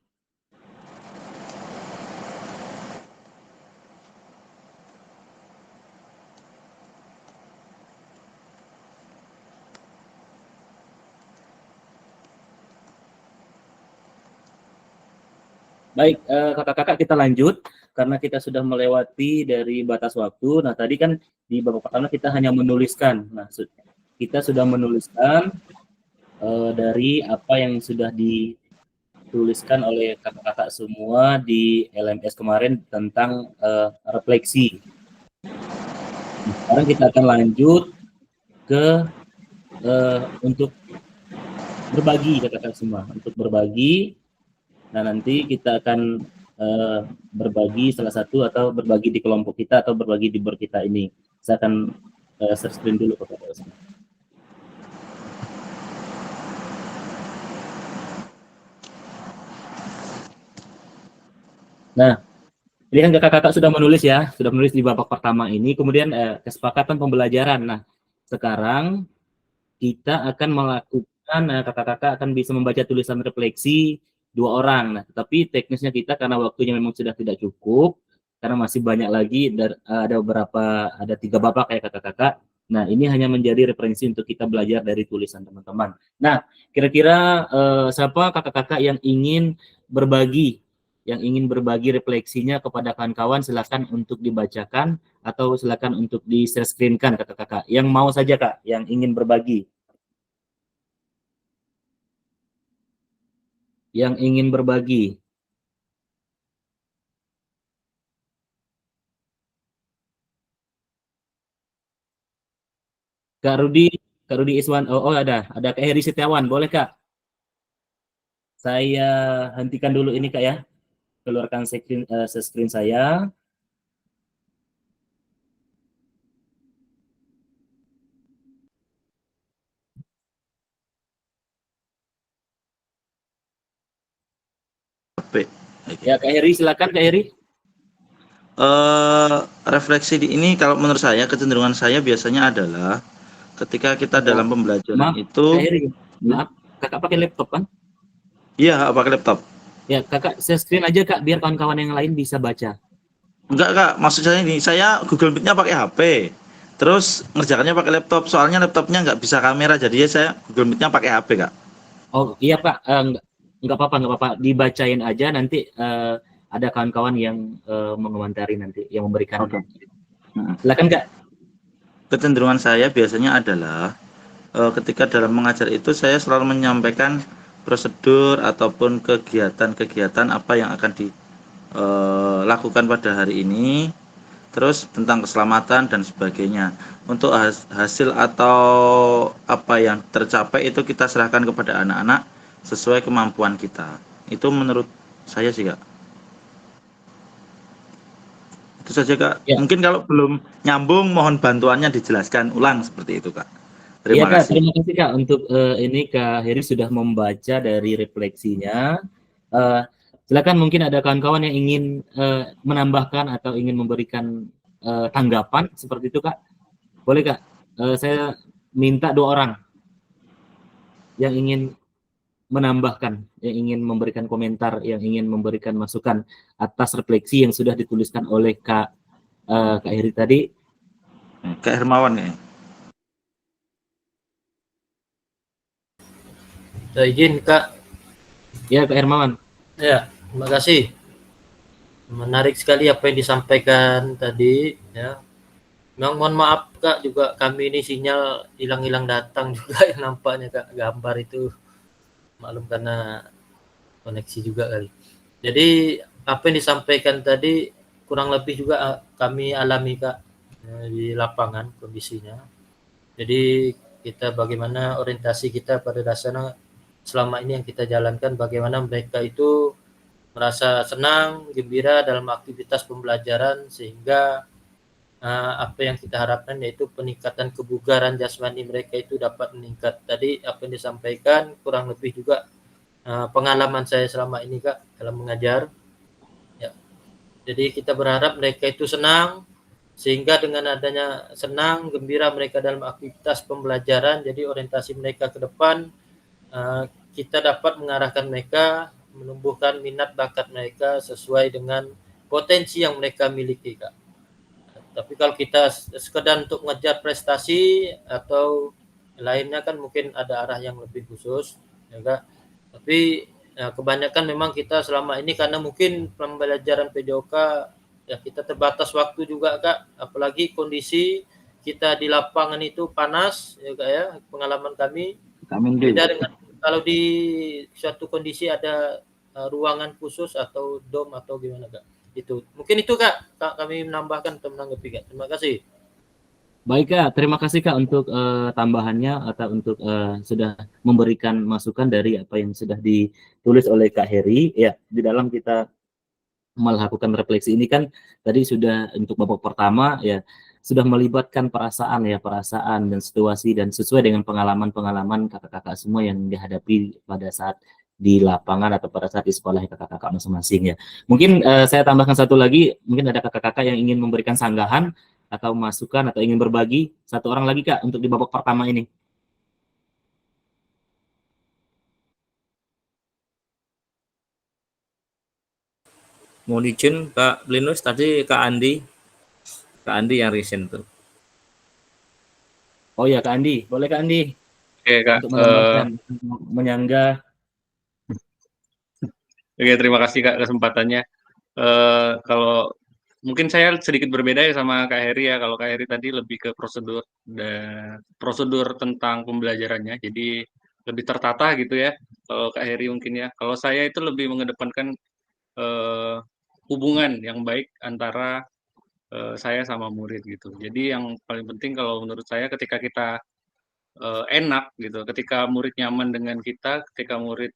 Baik, kakak-kakak kita lanjut karena kita sudah melewati dari batas waktu. Nah, tadi kan di babak pertama kita hanya menuliskan. Nah, kita sudah menuliskan dari apa yang sudah dituliskan oleh kakak-kakak semua di LMS kemarin tentang refleksi. Sekarang kita akan lanjut ke untuk berbagi kakak-kakak semua, untuk berbagi. Nah, nanti kita akan berbagi salah satu atau berbagi di kelompok kita atau berbagi di board kita ini. Saya akan share screen dulu kakak-kakak semua. Nah, ini kan kakak-kakak sudah menulis ya, sudah menulis di babak pertama ini, kemudian kesepakatan pembelajaran. Nah, sekarang kita akan melakukan, kakak-kakak akan bisa membaca tulisan refleksi 2 orang. Nah, tetapi teknisnya kita karena waktunya memang sudah tidak cukup, karena masih banyak lagi, ada beberapa, ada 3 babak ya kakak-kakak. Nah, ini hanya menjadi referensi untuk kita belajar dari tulisan teman-teman. Nah, kira-kira siapa kakak-kakak yang ingin berbagi refleksinya kepada kawan-kawan, silakan untuk dibacakan atau silakan untuk di-share screen-kan kakak-kakak. Yang mau saja Kak, yang ingin berbagi. Yang ingin berbagi. Kak Rudi Iswan, oh ada Kak Heri Setiawan, boleh Kak? Saya hentikan dulu ini Kak ya. Keluarkan screen saya. Ya Kak Heri, silakan Kak Heri. Refleksi di ini kalau menurut saya, kecenderungan saya biasanya adalah ketika kita dalam pembelajaran Maaf, itu, Kak Heri, maaf, kakak pakai laptop kan? iya pakai laptop. Ya kakak share screen aja Kak, biar kawan-kawan yang lain bisa baca. Enggak Kak, maksud saya ini, saya Google Meet-nya pakai HP, terus ngerjakannya pakai laptop, soalnya laptopnya nggak bisa kamera, jadi ya saya Google Meet-nya pakai HP Kak. Oh iya Pak, nggak apa-apa, dibacain aja nanti ada kawan-kawan yang mengomentari nanti, yang memberikan. Oke. Silakan Kak. Kecenderungan saya biasanya adalah ketika dalam mengajar itu saya selalu menyampaikan prosedur ataupun kegiatan-kegiatan apa yang akan dilakukan pada hari ini, terus tentang keselamatan dan sebagainya. Untuk hasil atau apa yang tercapai itu kita serahkan kepada anak-anak sesuai kemampuan kita. Itu menurut saya sih Kak. Itu saja Kak. Ya. Mungkin kalau belum nyambung mohon bantuannya dijelaskan ulang seperti itu Kak. Iya Terima Kak, kasih. terima kasih Kak untuk ini Kak Heri sudah membaca dari refleksinya. Silakan mungkin ada kawan-kawan yang ingin menambahkan atau ingin memberikan tanggapan seperti itu Kak. Boleh Kak, saya minta 2 orang yang ingin menambahkan, yang ingin memberikan komentar, yang ingin memberikan masukan atas refleksi yang sudah dituliskan oleh Kak Heri tadi. Kak Hermawan ya. Saya izin Kak. Ya Kak Hermawan. Ya, terima kasih. Menarik sekali apa yang disampaikan tadi ya. Memang mohon maaf Kak, juga kami ini sinyal hilang-hilang datang juga yang nampaknya Kak, gambar itu maklum karena koneksi juga kali. Jadi apa yang disampaikan tadi kurang lebih juga kami alami Kak di lapangan kondisinya. Jadi kita bagaimana orientasi kita pada dasarnya selama ini yang kita jalankan, bagaimana mereka itu merasa senang, gembira dalam aktivitas pembelajaran sehingga apa yang kita harapkan yaitu peningkatan kebugaran jasmani mereka itu dapat meningkat. Tadi apa yang disampaikan kurang lebih juga pengalaman saya selama ini Kak dalam mengajar. Ya. Jadi kita berharap mereka itu senang sehingga dengan adanya senang, gembira mereka dalam aktivitas pembelajaran, jadi orientasi mereka ke depan kita dapat mengarahkan mereka, menumbuhkan minat bakat mereka sesuai dengan potensi yang mereka miliki Kak. Tapi kalau kita sekedar untuk mengejar prestasi atau lainnya kan mungkin ada arah yang lebih khusus ya Kak. Tapi kebanyakan memang kita selama ini karena mungkin pembelajaran PJOK ya kita terbatas waktu juga Kak, apalagi kondisi kita di lapangan itu panas ya Kak ya, pengalaman kami beda dengan kalau di suatu kondisi ada ruangan khusus atau dom atau gimana Kak? Itu. Mungkin itu Kak, kami menambahkan atau menanggapi Kak. Terima kasih. Baik Kak, terima kasih Kak untuk tambahannya atau untuk sudah memberikan masukan dari apa yang sudah ditulis oleh Kak Heri. Ya, di dalam kita melakukan refleksi ini kan tadi sudah untuk babak pertama ya sudah melibatkan perasaan dan situasi dan sesuai dengan pengalaman-pengalaman kakak-kakak semua yang dihadapi pada saat di lapangan atau pada saat di sekolah kakak-kakak masing-masing ya. Mungkin saya tambahkan satu lagi, mungkin ada kakak-kakak yang ingin memberikan sanggahan atau masukan atau ingin berbagi, satu orang lagi Kak untuk di babak pertama ini. Mohon izin Kak Linus, tadi Kak Andi yang resign tuh. Oh ya Kak Andi, boleh Kak Andi Oke Kak, untuk menambahkan, menyanggah. oke terima kasih Kak kesempatannya. Kalau mungkin saya sedikit berbeda ya sama Kak Heri ya. Kalau Kak Heri tadi lebih ke prosedur dan prosedur tentang pembelajarannya, jadi lebih tertata gitu ya. Kalau Kak Heri mungkin ya. Kalau saya itu lebih mengedepankan hubungan yang baik antara saya sama murid gitu. Jadi yang paling penting kalau menurut saya ketika kita enak gitu, ketika murid nyaman dengan kita, ketika murid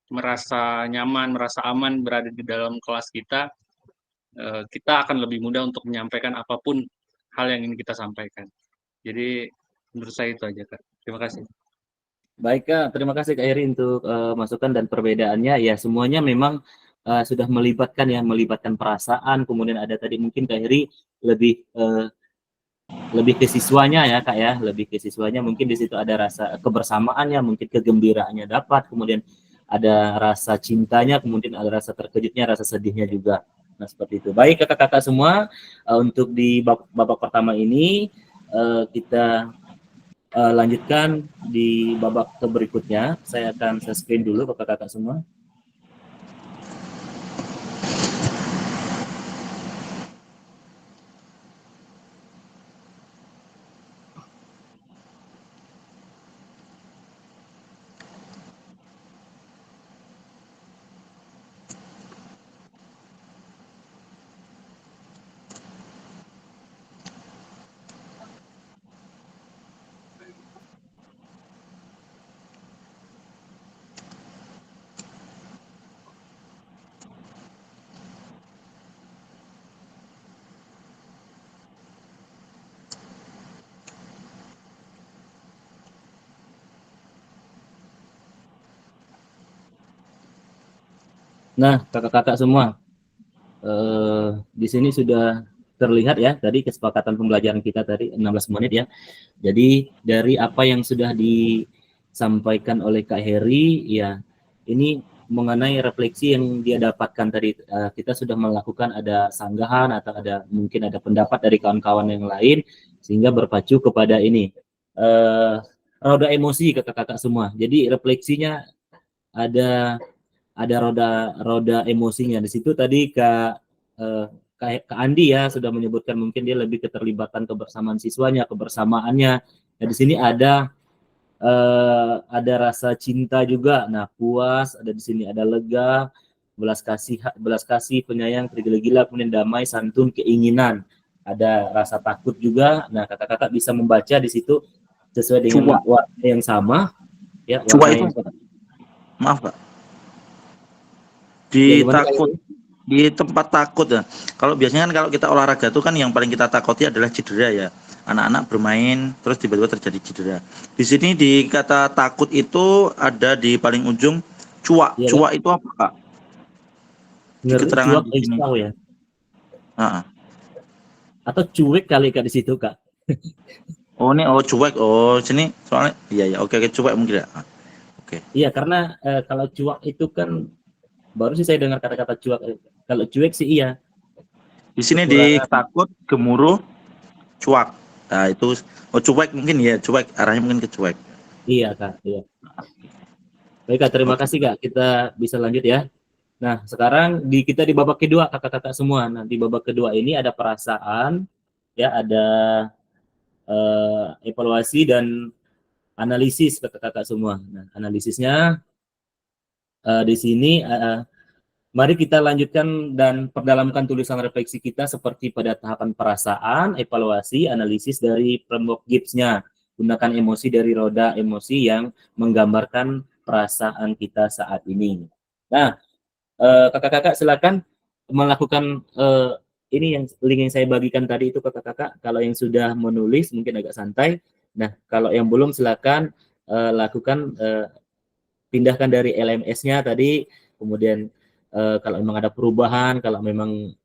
merasa nyaman, merasa aman berada di dalam kelas kita, kita akan lebih mudah untuk menyampaikan apapun hal yang ingin kita sampaikan. Jadi menurut saya itu aja Kak. Terima kasih. Baik Kak, terima kasih Kak Heri untuk masukan dan perbedaannya. Ya semuanya memang sudah melibatkan perasaan. Kemudian ada tadi mungkin Kak Heri lebih ke siswanya ya Kak ya, lebih ke siswanya. Mungkin di situ ada rasa kebersamaannya, mungkin kegembiraannya dapat. Kemudian ada rasa cintanya, kemudian ada rasa terkejutnya, rasa sedihnya juga. Nah seperti itu. Baik kakak-kakak semua, untuk di babak pertama ini kita lanjutkan di babak berikutnya. Saya akan screen dulu kakak-kakak semua. Nah, kakak-kakak semua, di sini sudah terlihat ya tadi kesepakatan pembelajaran kita tadi 16 menit ya. Jadi dari apa yang sudah disampaikan oleh Kak Heri ya, ini mengenai refleksi yang dia dapatkan tadi, kita sudah melakukan ada sanggahan atau ada mungkin ada pendapat dari kawan-kawan yang lain sehingga berpacu kepada ini roda emosi kakak-kakak semua. Jadi refleksinya ada roda emosinya di situ tadi Kak Andi ya sudah menyebutkan mungkin dia lebih keterlibatan kebersamaan siswanya, kebersamaannya. Nah, di sini ada rasa cinta juga. Nah, puas, ada di sini ada lega, belas kasih, penyayang, tergila-gila, kemudian damai, santun, keinginan. Ada rasa takut juga. Nah, kakak-kakak bisa membaca di situ sesuai dengan warna yang sama ya, Coba warna itu, yang maaf Pak. ya, Di gimana, takut, di tempat takut ya. Kalau biasanya kan kalau kita olahraga itu kan yang paling kita takuti adalah cedera ya. Anak-anak bermain terus tiba-tiba terjadi cedera. Di sini di kata takut itu ada di paling ujung cuak. ya, Cuak itu apa Kak? Di ngeri, keterangan cuak, di sini. risau ya. Atau cuek kali Kak di situ Kak. Oh ini cuek. Oh sini soalnya iya oke cuek mungkin ya. Oke. Iya karena kalau cuak itu kan baru sih saya dengar kata-kata cuak. Kalau cuek sih iya. Di sini di takut, gemuruh, cuak. Nah itu cuek mungkin ya cuek arahnya mungkin ke cuek. Iya Kak. Iya. Baik Kak, terima kasih Kak. Kita bisa lanjut ya. Nah sekarang kita di babak kedua kakak-kakak semua. Nah di babak kedua ini ada perasaan, ya ada evaluasi dan analisis kakak-kakak semua. Nah analisisnya di sini mari kita lanjutkan dan perdalamkan tulisan refleksi kita seperti pada tahapan perasaan, evaluasi, analisis dari framework Gibbs-nya. Gunakan emosi dari roda emosi yang menggambarkan perasaan kita saat ini. Nah, kakak-kakak silakan melakukan ini yang link yang saya bagikan tadi itu kakak-kakak. Kalau yang sudah menulis mungkin agak santai. Nah, kalau yang belum silakan lakukan pindahkan dari LMS-nya tadi, kemudian kalau memang ada perubahan, kalau memang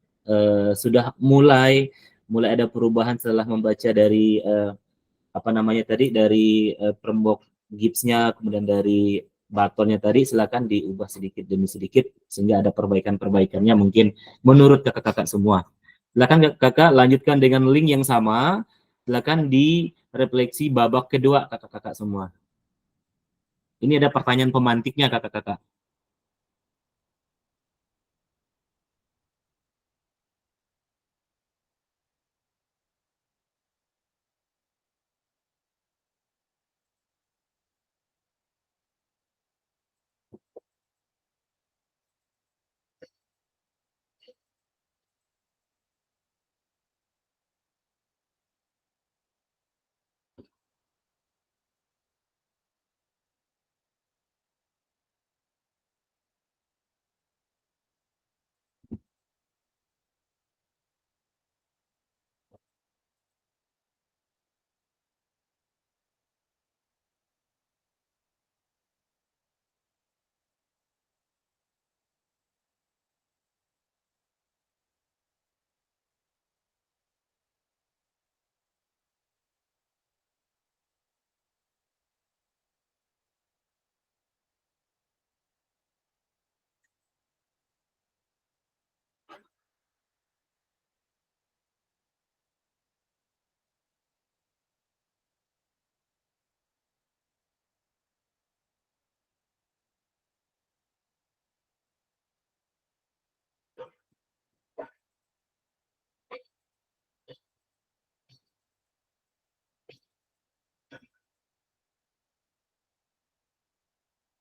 sudah mulai ada perubahan setelah membaca dari apa namanya tadi, dari framework Gibbs-nya, kemudian dari batonnya tadi, silakan diubah sedikit demi sedikit sehingga ada perbaikan-perbaikannya mungkin menurut kakak-kakak semua. Silakan kakak lanjutkan dengan link yang sama, silakan di refleksi babak kedua kakak-kakak semua. Ini ada pertanyaan pemantiknya kakak-kakak.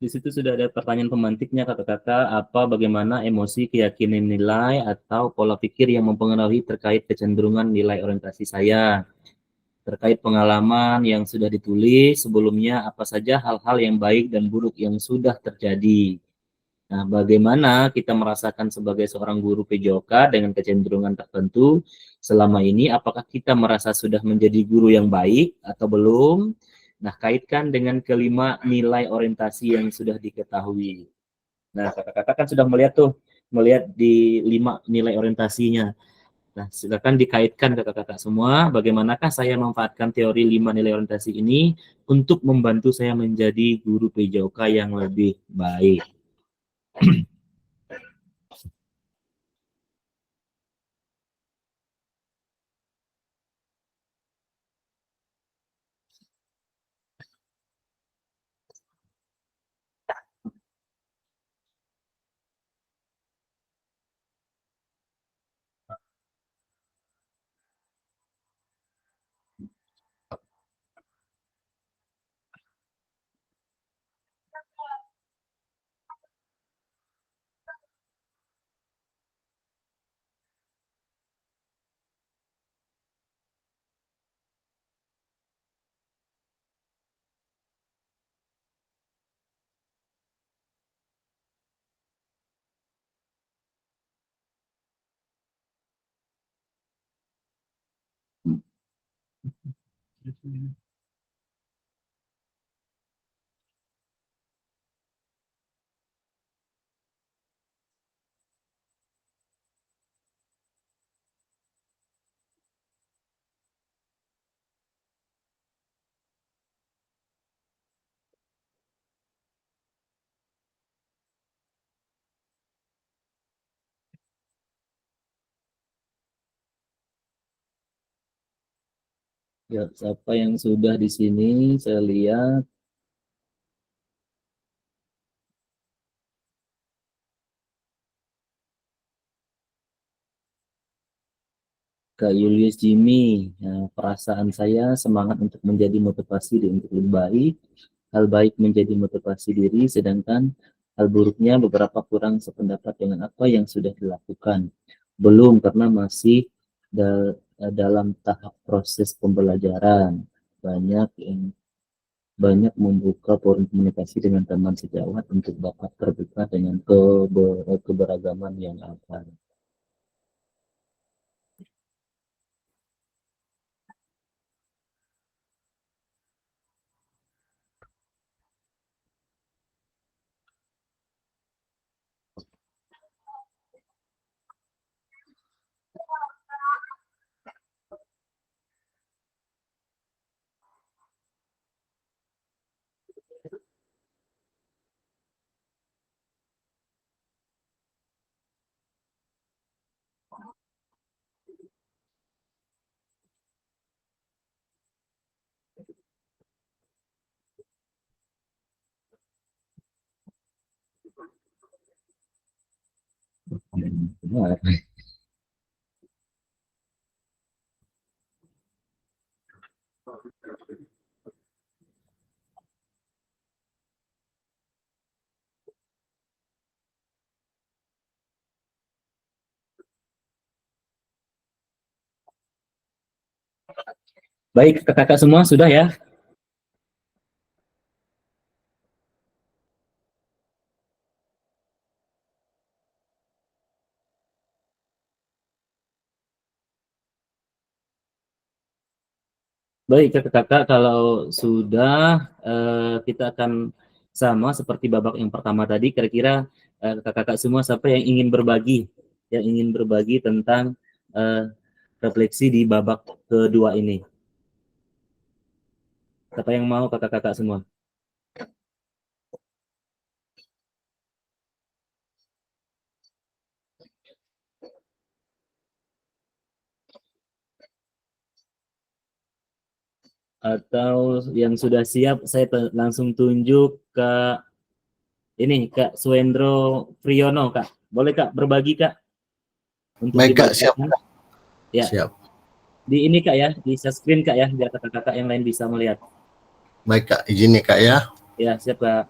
Di situ sudah ada pertanyaan pemantiknya kakak-kakak, apa bagaimana emosi, keyakinan nilai atau pola pikir yang mempengaruhi terkait kecenderungan nilai orientasi saya. Terkait pengalaman yang sudah ditulis sebelumnya, apa saja hal-hal yang baik dan buruk yang sudah terjadi. Nah, bagaimana kita merasakan sebagai seorang guru PJOK dengan kecenderungan tertentu selama ini? Apakah kita merasa sudah menjadi guru yang baik atau belum? Nah, kaitkan dengan kelima nilai orientasi yang sudah diketahui. Nah, kakak-kakak kan sudah melihat di 5 nilai orientasinya. Nah, silakan dikaitkan kakak-kakak semua, bagaimanakah saya memanfaatkan teori 5 nilai orientasi ini untuk membantu saya menjadi guru PJOK yang lebih baik. Ya, siapa yang sudah di sini? Saya lihat Kak Julius Jimmy. Ya, perasaan saya semangat untuk menjadi motivasi diri untuk lebih baik. Hal baik menjadi motivasi diri, sedangkan hal buruknya beberapa kurang sependapat dengan apa yang sudah dilakukan. Belum, karena masih dalam tahap proses pembelajaran. Banyak membuka forum komunikasi dengan teman sejawat untuk dapat terbuka dengan keberagaman yang ada. Baik, kakak-kakak semua sudah ya? Baik, kakak-kakak, kalau sudah, kita akan sama seperti babak yang pertama tadi. Kira-kira kakak-kakak semua siapa yang ingin berbagi tentang refleksi di babak kedua ini? Siapa yang mau, kakak-kakak semua? Atau yang sudah siap, saya langsung tunjuk ke ini, Kak Suendro Priyono, Kak. Boleh, Kak, berbagi, Kak? Untuk Baik, Kak, siap. dibacakan. Ya. Siap. Di ini, Kak, ya, di share screen, Kak, ya, biar kakak-kakak yang lain bisa melihat. Baik, Kak, izin nih, Kak, ya. Ya, siap, Kak.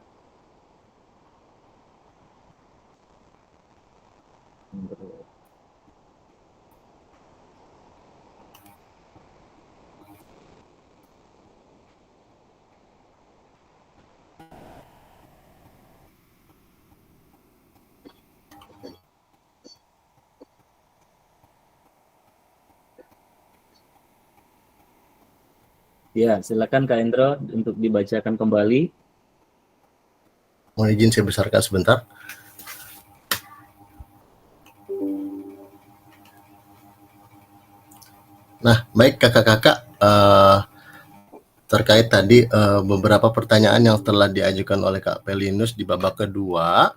Ya, silakan Kak Endro untuk dibacakan kembali. Mohon izin saya besarkan sebentar. Nah, baik kakak-kakak, terkait tadi beberapa pertanyaan yang telah diajukan oleh Kak Pelinus di babak kedua,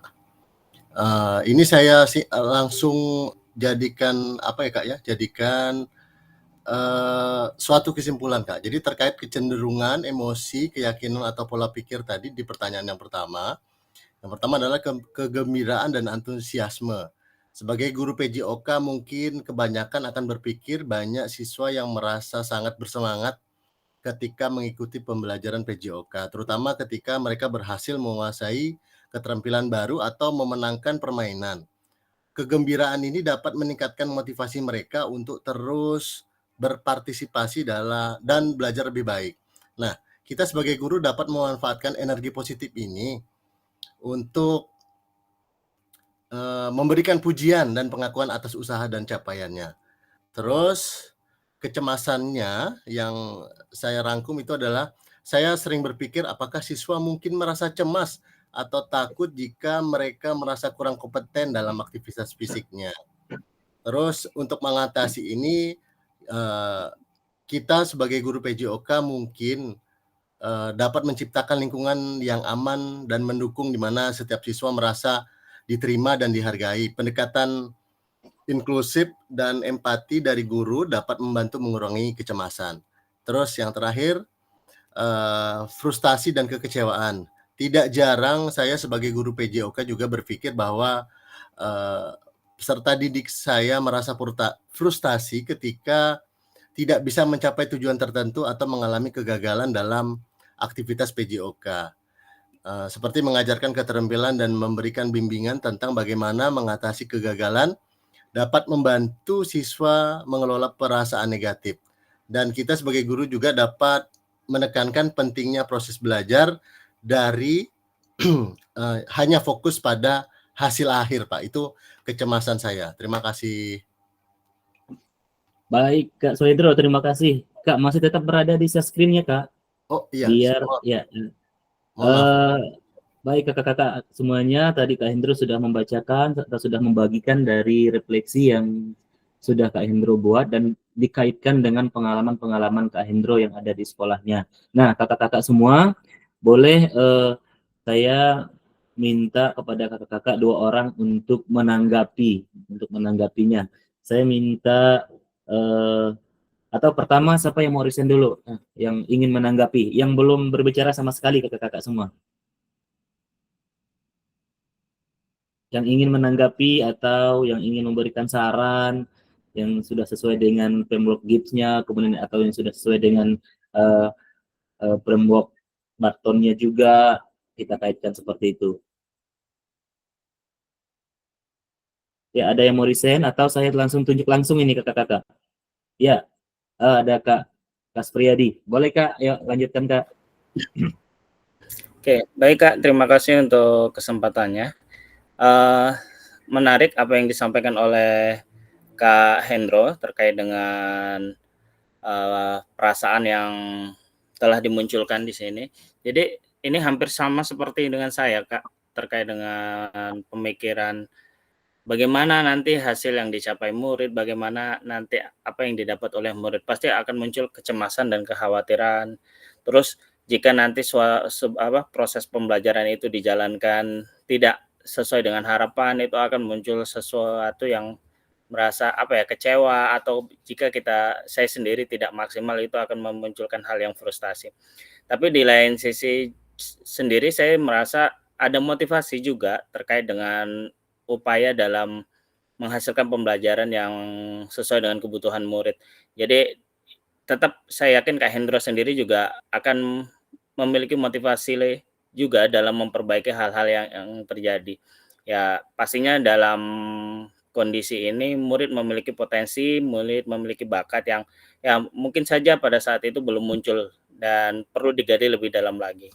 ini saya langsung jadikan apa ya Kak ya? Jadikan suatu kesimpulan Kak. Jadi terkait kecenderungan, emosi, keyakinan atau pola pikir tadi di pertanyaan yang pertama. Yang pertama adalah kegembiraan dan antusiasme. Sebagai guru PJOK mungkin kebanyakan akan berpikir banyak siswa yang merasa sangat bersemangat ketika mengikuti pembelajaran PJOK, terutama ketika mereka berhasil menguasai keterampilan baru atau memenangkan permainan. Kegembiraan ini dapat meningkatkan motivasi mereka untuk terus berpartisipasi dan belajar lebih baik. Nah, kita sebagai guru dapat memanfaatkan energi positif ini untuk memberikan pujian dan pengakuan atas usaha dan capaiannya. Terus kecemasannya yang saya rangkum itu adalah saya sering berpikir apakah siswa mungkin merasa cemas atau takut jika mereka merasa kurang kompeten dalam aktivitas fisiknya. Terus untuk mengatasi ini kita sebagai guru PJOK mungkin dapat menciptakan lingkungan yang aman dan mendukung di mana setiap siswa merasa diterima dan dihargai. Pendekatan inklusif dan empati dari guru dapat membantu mengurangi kecemasan. Terus yang terakhir, frustasi dan kekecewaan. Tidak jarang saya sebagai guru PJOK juga berpikir bahwa peserta didik saya merasa frustasi ketika tidak bisa mencapai tujuan tertentu atau mengalami kegagalan dalam aktivitas PJOK. seperti mengajarkan keterampilan dan memberikan bimbingan tentang bagaimana mengatasi kegagalan dapat membantu siswa mengelola perasaan negatif. Dan kita sebagai guru juga dapat menekankan pentingnya proses belajar dari hanya fokus pada hasil akhir, Pak. Itu kecemasan saya. Terima kasih. Baik, Kak Soedro, terima kasih. Kak, masih tetap berada di share screen-nya, Kak. Oh iya, Biar, mohon ya. maaf. Baik kakak-kakak semuanya, tadi Kak Hendro sudah membacakan atau sudah membagikan dari refleksi yang sudah Kak Hendro buat dan dikaitkan dengan pengalaman-pengalaman Kak Hendro yang ada di sekolahnya. Nah, kakak-kakak semua, boleh saya minta kepada kakak-kakak 2 orang untuk menanggapinya. Saya minta atau pertama siapa yang mau resign dulu? Yang ingin menanggapi, yang belum berbicara sama sekali kakak-kakak semua. Yang ingin menanggapi atau yang ingin memberikan saran yang sudah sesuai dengan framework GIPS-nya, kemudian atau yang sudah sesuai dengan framework Barton-nya juga, kita kaitkan seperti itu. Ya, ada yang mau resign atau saya langsung tunjuk langsung ini kakak-kakak? Ya, ada Kak Spriyadi. Boleh Kak, yuk lanjutkan Kak. Oke, baik Kak, terima kasih untuk kesempatannya. Menarik apa yang disampaikan oleh Kak Hendro terkait dengan perasaan yang telah dimunculkan di sini. Jadi ini hampir sama seperti dengan saya Kak, terkait dengan pemikiran bagaimana nanti hasil yang dicapai murid, bagaimana nanti apa yang didapat oleh murid. Pasti akan muncul kecemasan dan kekhawatiran. Terus jika nanti proses pembelajaran itu dijalankan tidak sesuai dengan harapan, itu akan muncul sesuatu yang merasa kecewa, atau jika saya sendiri tidak maksimal, itu akan memunculkan hal yang frustasi. Tapi di lain sisi sendiri saya merasa ada motivasi juga terkait dengan upaya dalam menghasilkan pembelajaran yang sesuai dengan kebutuhan murid. Jadi tetap saya yakin Kak Hendro sendiri juga akan memiliki motivasi juga dalam memperbaiki hal-hal yang terjadi. Ya, pastinya dalam kondisi ini murid memiliki potensi, murid memiliki bakat yang ya mungkin saja pada saat itu belum muncul dan perlu digali lebih dalam lagi.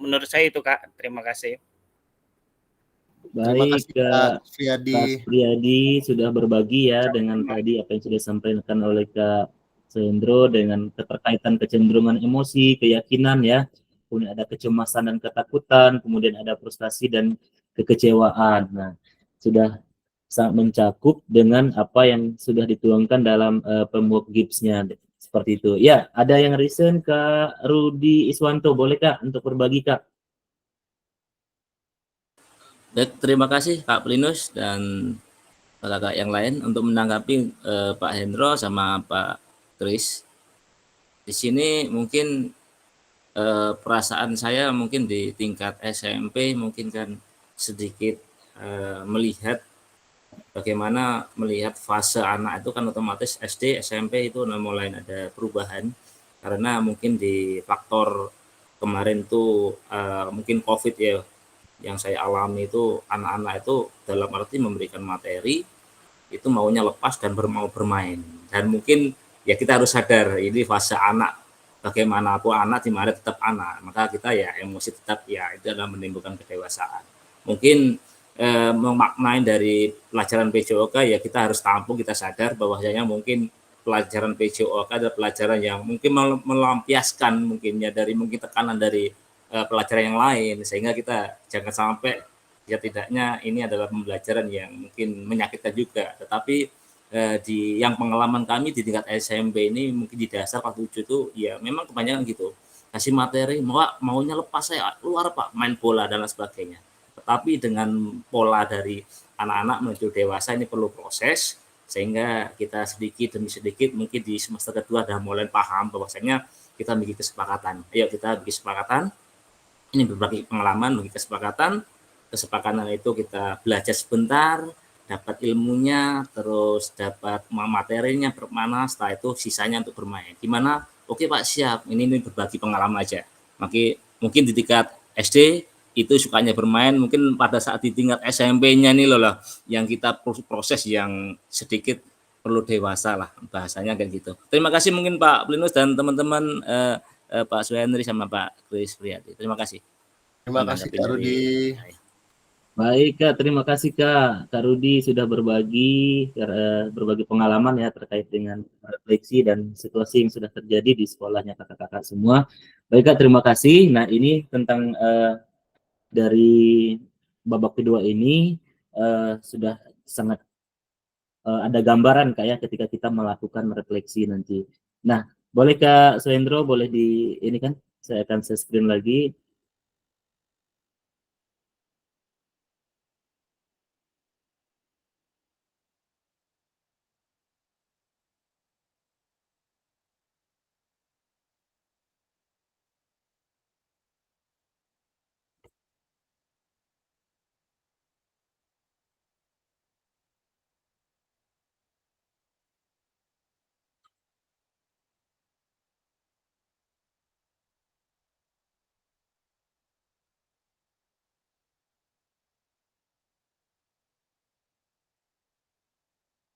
Menurut saya itu Kak, terima kasih. Terima Baik kasih Kak Spriyadi sudah berbagi ya dengan tadi apa yang sudah disampaikan oleh Kak Sendro dengan keterkaitan kecenderungan emosi, keyakinan ya, kemudian ada kecemasan dan ketakutan, kemudian ada frustasi dan kekecewaan. Nah, sudah sangat mencakup dengan apa yang sudah dituangkan dalam framework GIPS-nya seperti itu. Ya, ada yang resign Kak Rudi Iswanto, boleh Kak untuk berbagi Kak? Baik, terima kasih Kak Plinus dan kakak yang lain untuk menanggapi Pak Hendro sama Pak Kris. Di sini mungkin perasaan saya mungkin di tingkat SMP mungkin kan sedikit melihat bagaimana melihat fase anak itu kan otomatis SD, SMP itu mulai ada perubahan karena mungkin di faktor kemarin tuh mungkin COVID ya, yang saya alami itu anak-anak itu dalam arti memberikan materi itu maunya lepas dan mau bermain, dan mungkin ya kita harus sadar ini fase anak, bagaimanapun anak di mana tetap anak, maka kita ya emosi tetap ya itu adalah menimbulkan kedewasaan. Mungkin memaknai dari pelajaran PJOK ya kita harus tampung, kita sadar bahwasanya mungkin pelajaran PJOK adalah pelajaran yang mungkin melampiaskan mungkin ya dari mungkin tekanan dari pelajaran yang lain, sehingga kita jangan sampai ya tidaknya ini adalah pembelajaran yang mungkin menyakitkan juga. Tetapi di yang pengalaman kami di tingkat SMP ini mungkin di dasar kelas 7 itu ya memang kebanyakan gitu, kasih materi maunya lepas saya keluar Pak, main bola dan lain sebagainya. Tetapi dengan pola dari anak-anak menuju dewasa ini perlu proses, sehingga kita sedikit demi sedikit mungkin di semester kedua sudah mulai paham bahwasanya kita bikin kesepakatan. Ayo kita bikin kesepakatan. Ini berbagi pengalaman, bagi kesepakatan itu kita belajar sebentar, dapat ilmunya, terus dapat materinya bermana, setelah itu sisanya untuk bermain. Gimana? Oke Pak, siap. Ini berbagi pengalaman aja. Mungkin di tingkat SD itu sukanya bermain, mungkin pada saat di tingkat SMP-nya nih loh lah, yang kita proses yang sedikit perlu dewasa lah, bahasanya kayak gitu. Terima kasih mungkin Pak Plinus dan teman-teman Pak Suhendri sama Pak Kris Priyadi. Terima kasih. Terima kasih Kak Rudi. Baik Kak, terima kasih Kak Rudi sudah berbagi pengalaman ya terkait dengan refleksi dan situasi yang sudah terjadi di sekolahnya kakak-kakak semua. Baik Kak, terima kasih. Nah ini tentang dari babak kedua ini sudah sangat ada gambaran Kak ya ketika kita melakukan refleksi nanti. Nah, boleh Kak Suhendro, boleh di ini kan saya akan share screen lagi.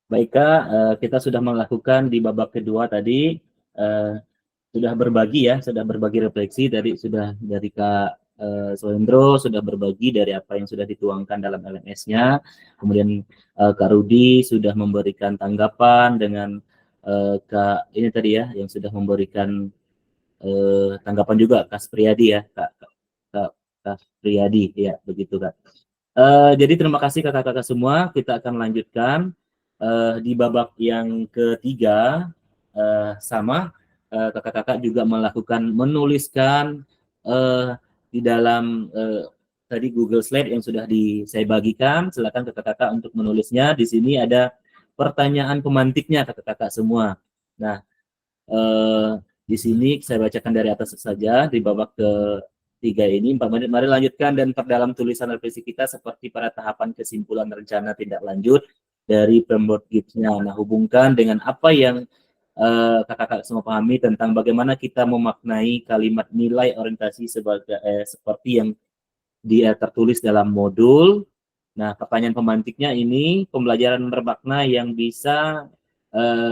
Baik Kak, kita sudah melakukan di babak kedua tadi, sudah berbagi refleksi sudah dari Kak Sohendro, sudah berbagi dari apa yang sudah dituangkan dalam LMS-nya. Kemudian Kak Rudi sudah memberikan tanggapan dengan Kak ini tadi ya, yang sudah memberikan tanggapan juga Kak Priyadi ya, Kak Priyadi ya, begitu Kak. Jadi terima kasih kakak-kakak semua. Kita akan lanjutkan di babak yang ketiga. Sama kakak-kakak juga menuliskan di dalam tadi Google Slide yang sudah saya bagikan. Silakan kakak-kakak untuk menulisnya. Di sini ada pertanyaan pemantiknya kakak-kakak semua. Nah, di sini saya bacakan dari atas saja di babak ketiga ini. 4 menit. Mari lanjutkan dan perdalam tulisan refleksi kita seperti pada tahapan kesimpulan rencana tindak lanjut dari framework GIPS-nya. Nah, hubungkan dengan apa yang kakak-kakak semua pahami tentang bagaimana kita memaknai kalimat nilai orientasi seperti yang dia tertulis dalam modul. Nah, pertanyaan pemantiknya ini pembelajaran bermakna yang bisa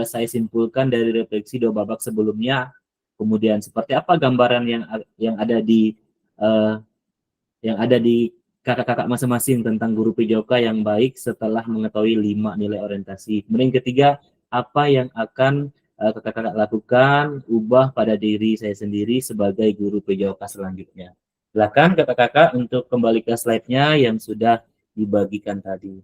saya simpulkan dari refleksi 2 babak sebelumnya. Kemudian seperti apa gambaran yang ada di kakak-kakak masing-masing tentang guru PJOK yang baik setelah mengetahui 5 nilai orientasi. Kemudian ketiga, apa yang akan kakak-kakak lakukan, ubah pada diri saya sendiri sebagai guru PJOK selanjutnya. Silakan kakak-kakak untuk kembali ke slide-nya yang sudah dibagikan tadi.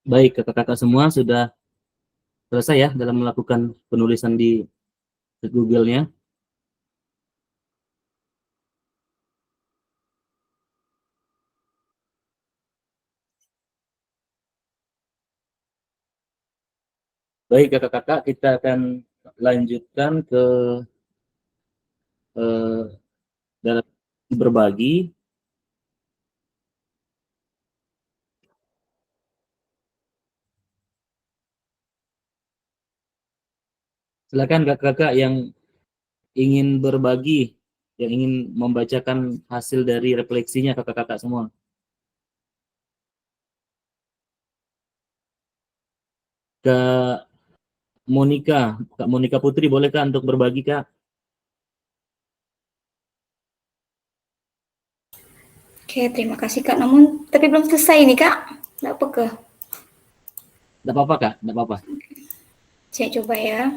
Baik, kakak-kakak semua sudah selesai ya dalam melakukan penulisan di Google-nya. Baik, kakak-kakak, kita akan lanjutkan ke dalam berbagi. Silakan kakak-kakak yang ingin berbagi, yang ingin membacakan hasil dari refleksinya kakak-kakak semua. Kak Monika Putri, bolehkah untuk berbagi, Kak? Oke, terima kasih Kak. Namun, tapi belum selesai nih Kak. Nggak apa ke? Nggak apa-apa, Kak. Nggak apa-apa. Saya coba ya.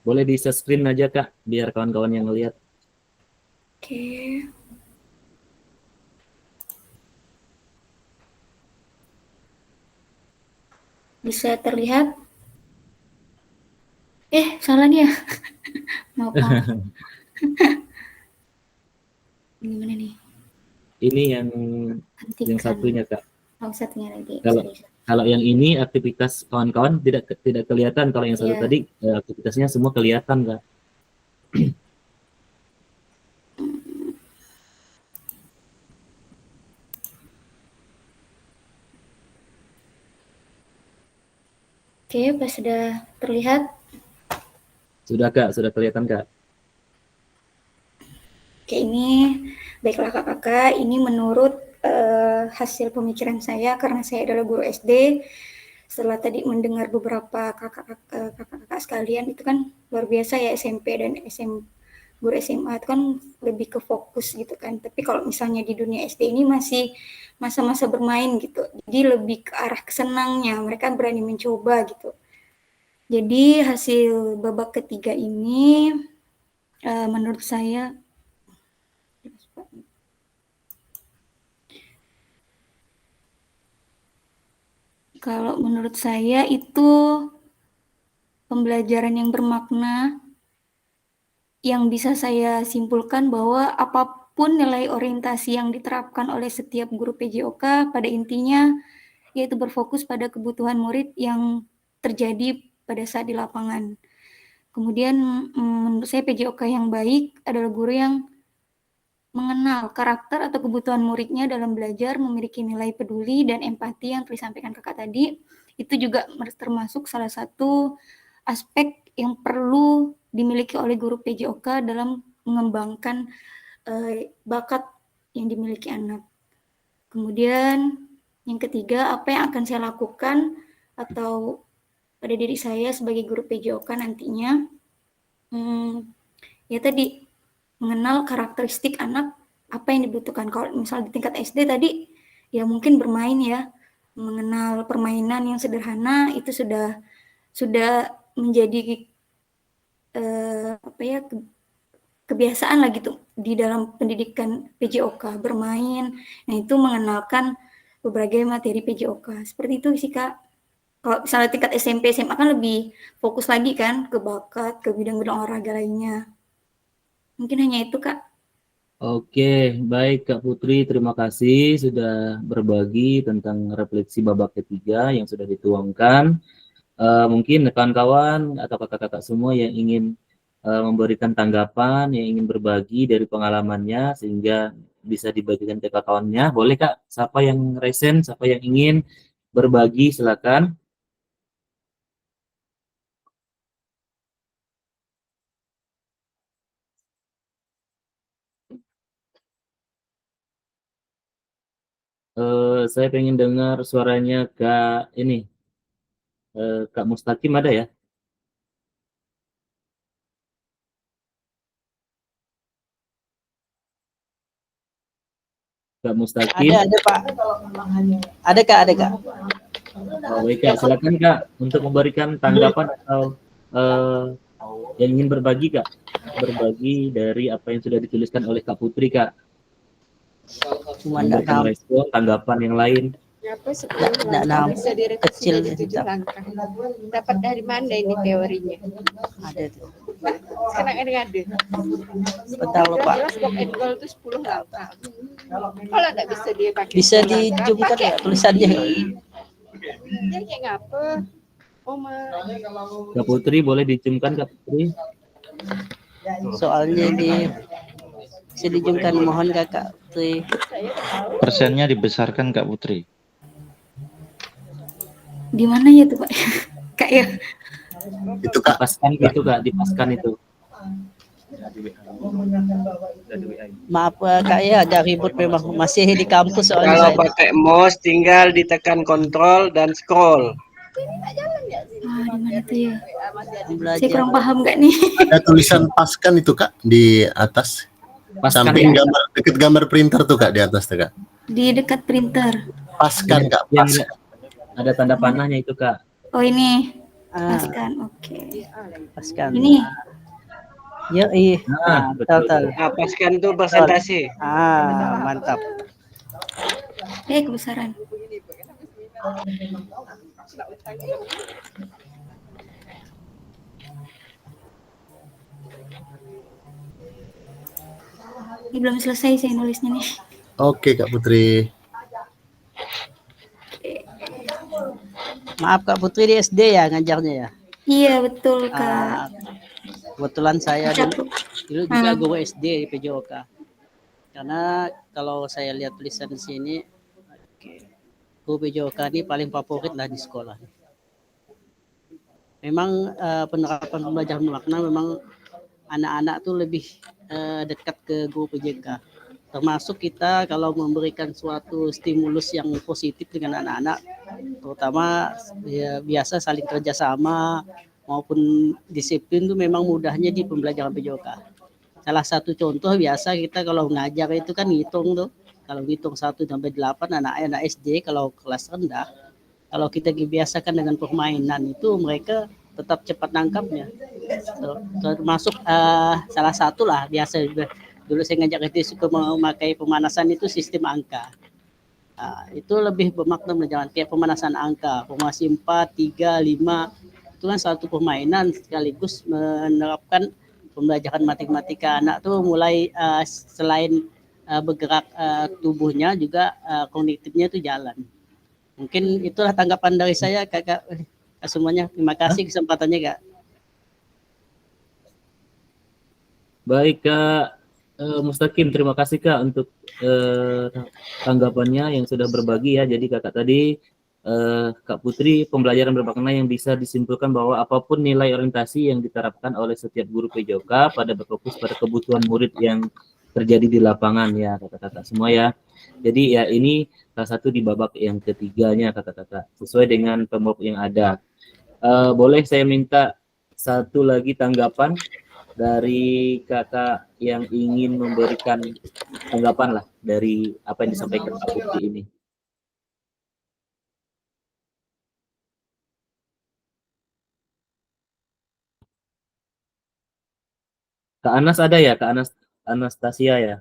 Boleh di screen aja, Kak, biar kawan-kawan yang ngelihat. Oke. Bisa terlihat? Salah nih ya. Maaf. Gimana nih? Ini yang satunya, Kak. Oh, satunya lagi. Kalau yang ini aktivitas kawan-kawan tidak kelihatan. Kalau yang satu tadi aktivitasnya semua kelihatan, Kak. Oke, pas sudah terlihat? Sudah, Kak. Sudah kelihatan, Kak. Oke, ini baiklah kakak-kakak. Ini menurut hasil pemikiran saya karena saya adalah guru SD. Setelah tadi mendengar beberapa kakak-kakak sekalian, itu kan luar biasa ya, SMP dan guru SMA itu kan lebih ke fokus gitu kan. Tapi kalau misalnya di dunia SD ini masih masa-masa bermain gitu, jadi lebih ke arah kesenangnya, mereka berani mencoba gitu. Jadi hasil babak ketiga ini menurut saya kalau menurut saya itu pembelajaran yang bermakna, yang bisa saya simpulkan bahwa apapun nilai orientasi yang diterapkan oleh setiap guru PJOK pada intinya yaitu berfokus pada kebutuhan murid yang terjadi pada saat di lapangan. Kemudian menurut saya PJOK yang baik adalah guru yang mengenal karakter atau kebutuhan muridnya dalam belajar, memiliki nilai peduli dan empati yang disampaikan kakak tadi. Itu juga termasuk salah satu aspek yang perlu dimiliki oleh guru PJOK dalam mengembangkan bakat yang dimiliki anak. Kemudian yang ketiga, apa yang akan saya lakukan atau pada diri saya sebagai guru PJOK nantinya, ya tadi mengenal karakteristik anak, apa yang dibutuhkan. Kalau misal di tingkat SD tadi, ya mungkin bermain ya, mengenal permainan yang sederhana itu sudah menjadi kebiasaan lah gitu di dalam pendidikan PJOK, bermain. Nah itu mengenalkan berbagai materi PJOK. Seperti itu sih Kak. Kalau misalnya tingkat SMP, SMA kan lebih fokus lagi kan ke bakat, ke bidang-bidang olahraga lainnya. Mungkin hanya itu Kak. Oke, baik Kak Putri, terima kasih sudah berbagi tentang refleksi babak ketiga yang sudah dituangkan. Mungkin kawan-kawan atau kakak-kakak semua yang ingin memberikan tanggapan, yang ingin berbagi dari pengalamannya sehingga bisa dibagikan ke kawannya, boleh Kak? Siapa yang resen, siapa yang ingin berbagi, silakan. Saya pengen dengar suaranya Kak ini, Kak Mustaqim ada ya? Kak Mustaqim. Ada Pak. Ada Kak. Oh, baik Kak, silakan Kak untuk memberikan tanggapan atau yang ingin berbagi Kak, berbagi dari apa yang sudah dituliskan oleh Kak Putri Kak, Cuma enggak memberikan tahu. respon, tanggapan yang lain. Apa 10 Enggak langkah tahu. bisa direvisi Kecil jadi 7 langkah. Dapat dari mana ini teorinya? Ada tuh. Sekarang ada. Bentar lupa. Jelas stop and goal itu 10 langkah. Kalau enggak bisa dipakai. Bisa 10 langkah, dijumkan pakai. ya tulisannya. Jadi kayak ngapa? Oma. Kak Putri boleh diciumkan Kak Putri? Soalnya ini bisa dijumkan, mohon Kakak Putri. Persennya dibesarkan Kak Putri. Di mana ya tuh Pak? Kak ya? Itu Kak. Dipaskan gitu Kak, dipaskan itu. Maaf Kak ya, agak ribut memang, masih di kampus soalnya Kalau saya. pakai mouse tinggal ditekan kontrol dan scroll. Ah, di mana tuh ya? Saya Belajar. kurang paham nggak nih? Ada tulisan paskan itu Kak di atas. Paskan Samping ya? gambar, deket gambar printer tuh Kak di atas tuh Kak. Di dekat printer. Paskan Kak, Yang paskan. ada tanda panahnya itu Kak. Oh ini. Ah, Paskan, oke. paskan. Ini. Ya, iya. Nah, Betul. Paskan itu presentasi. Mantap. Kebesaran. Ini belum selesai saya nulisnya nih. Oke Kak Putri. Maaf Kak Putri, di SD ya ngajarnya ya? Iya betul Kak. Kebetulan saya dulu juga Hmm. guru SD di PJOK. Karena kalau saya lihat tulisan di sini, guru PJOK ini paling favorit lah di sekolah. Memang penerapan pembelajaran bermakna memang anak-anak tuh lebih dekat ke guru PJK. Termasuk kita kalau memberikan suatu stimulus yang positif dengan anak-anak, terutama ya, biasa saling kerjasama maupun disiplin itu memang mudahnya di pembelajaran PJOK. Salah satu contoh biasa kita kalau ngajar itu kan ngitung tuh, kalau ngitung 1 sampai 8 anak SD kalau kelas rendah, kalau kita dibiasakan dengan permainan itu mereka tetap cepat nangkapnya. Termasuk salah satu lah biasa dulu saya ngajak itu suka memakai pemanasan itu sistem angka. Itu lebih bermakna menjalankan kayak pemanasan angka, formasi 4, 3, 5 itu kan satu permainan sekaligus menerapkan pembelajaran matematika. Anak tuh mulai selain bergerak tubuhnya juga kognitifnya itu jalan. Mungkin itulah tanggapan dari saya Kakak semuanya. Terima kasih kesempatannya Kak. Baik Kak Mustaqim, terima kasih Kak untuk tanggapannya yang sudah berbagi ya. Jadi Kakak tadi Kak Putri, pembelajaran bermakna yang bisa disimpulkan bahwa apapun nilai orientasi yang diterapkan oleh setiap guru PJOK pada berfokus pada kebutuhan murid yang terjadi di lapangan ya kakak-kakak semua ya. Jadi ya ini salah satu di babak yang ketiganya kakak-kakak sesuai dengan pembawaan yang ada. Boleh saya minta satu lagi tanggapan dari kakak yang ingin memberikan tanggapan lah dari apa yang disampaikan Kak Putri ini. Kak Anas ada ya, Kak Anastasia ya?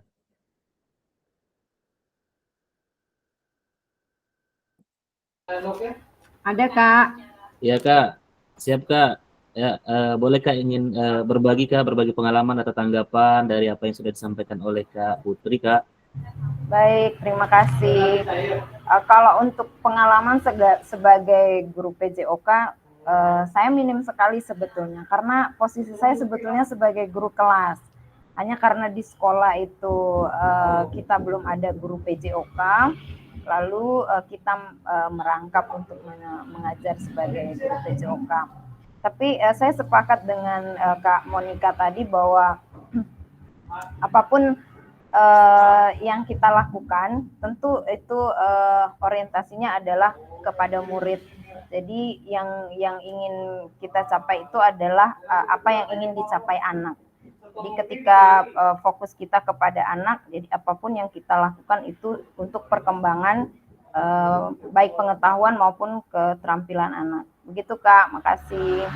Ada Kak. Ya Kak, siap Kak. Ya, boleh Kak ingin berbagi pengalaman atau tanggapan dari apa yang sudah disampaikan oleh Kak Putri Kak? Baik, terima kasih. Kalau untuk pengalaman sebagai guru PJOK, saya minim sekali sebetulnya, karena posisi saya sebetulnya sebagai guru kelas. Hanya karena di sekolah itu kita belum ada guru PJOK, lalu kita merangkap untuk mengajar sebagai guru PJOK. Tapi saya sepakat dengan Kak Monica tadi bahwa apapun yang kita lakukan tentu itu orientasinya adalah kepada murid. Jadi yang ingin kita capai itu adalah apa yang ingin dicapai anak. Jadi ketika fokus kita kepada anak, jadi apapun yang kita lakukan itu untuk perkembangan baik pengetahuan maupun keterampilan anak. Begitu Kak, makasih.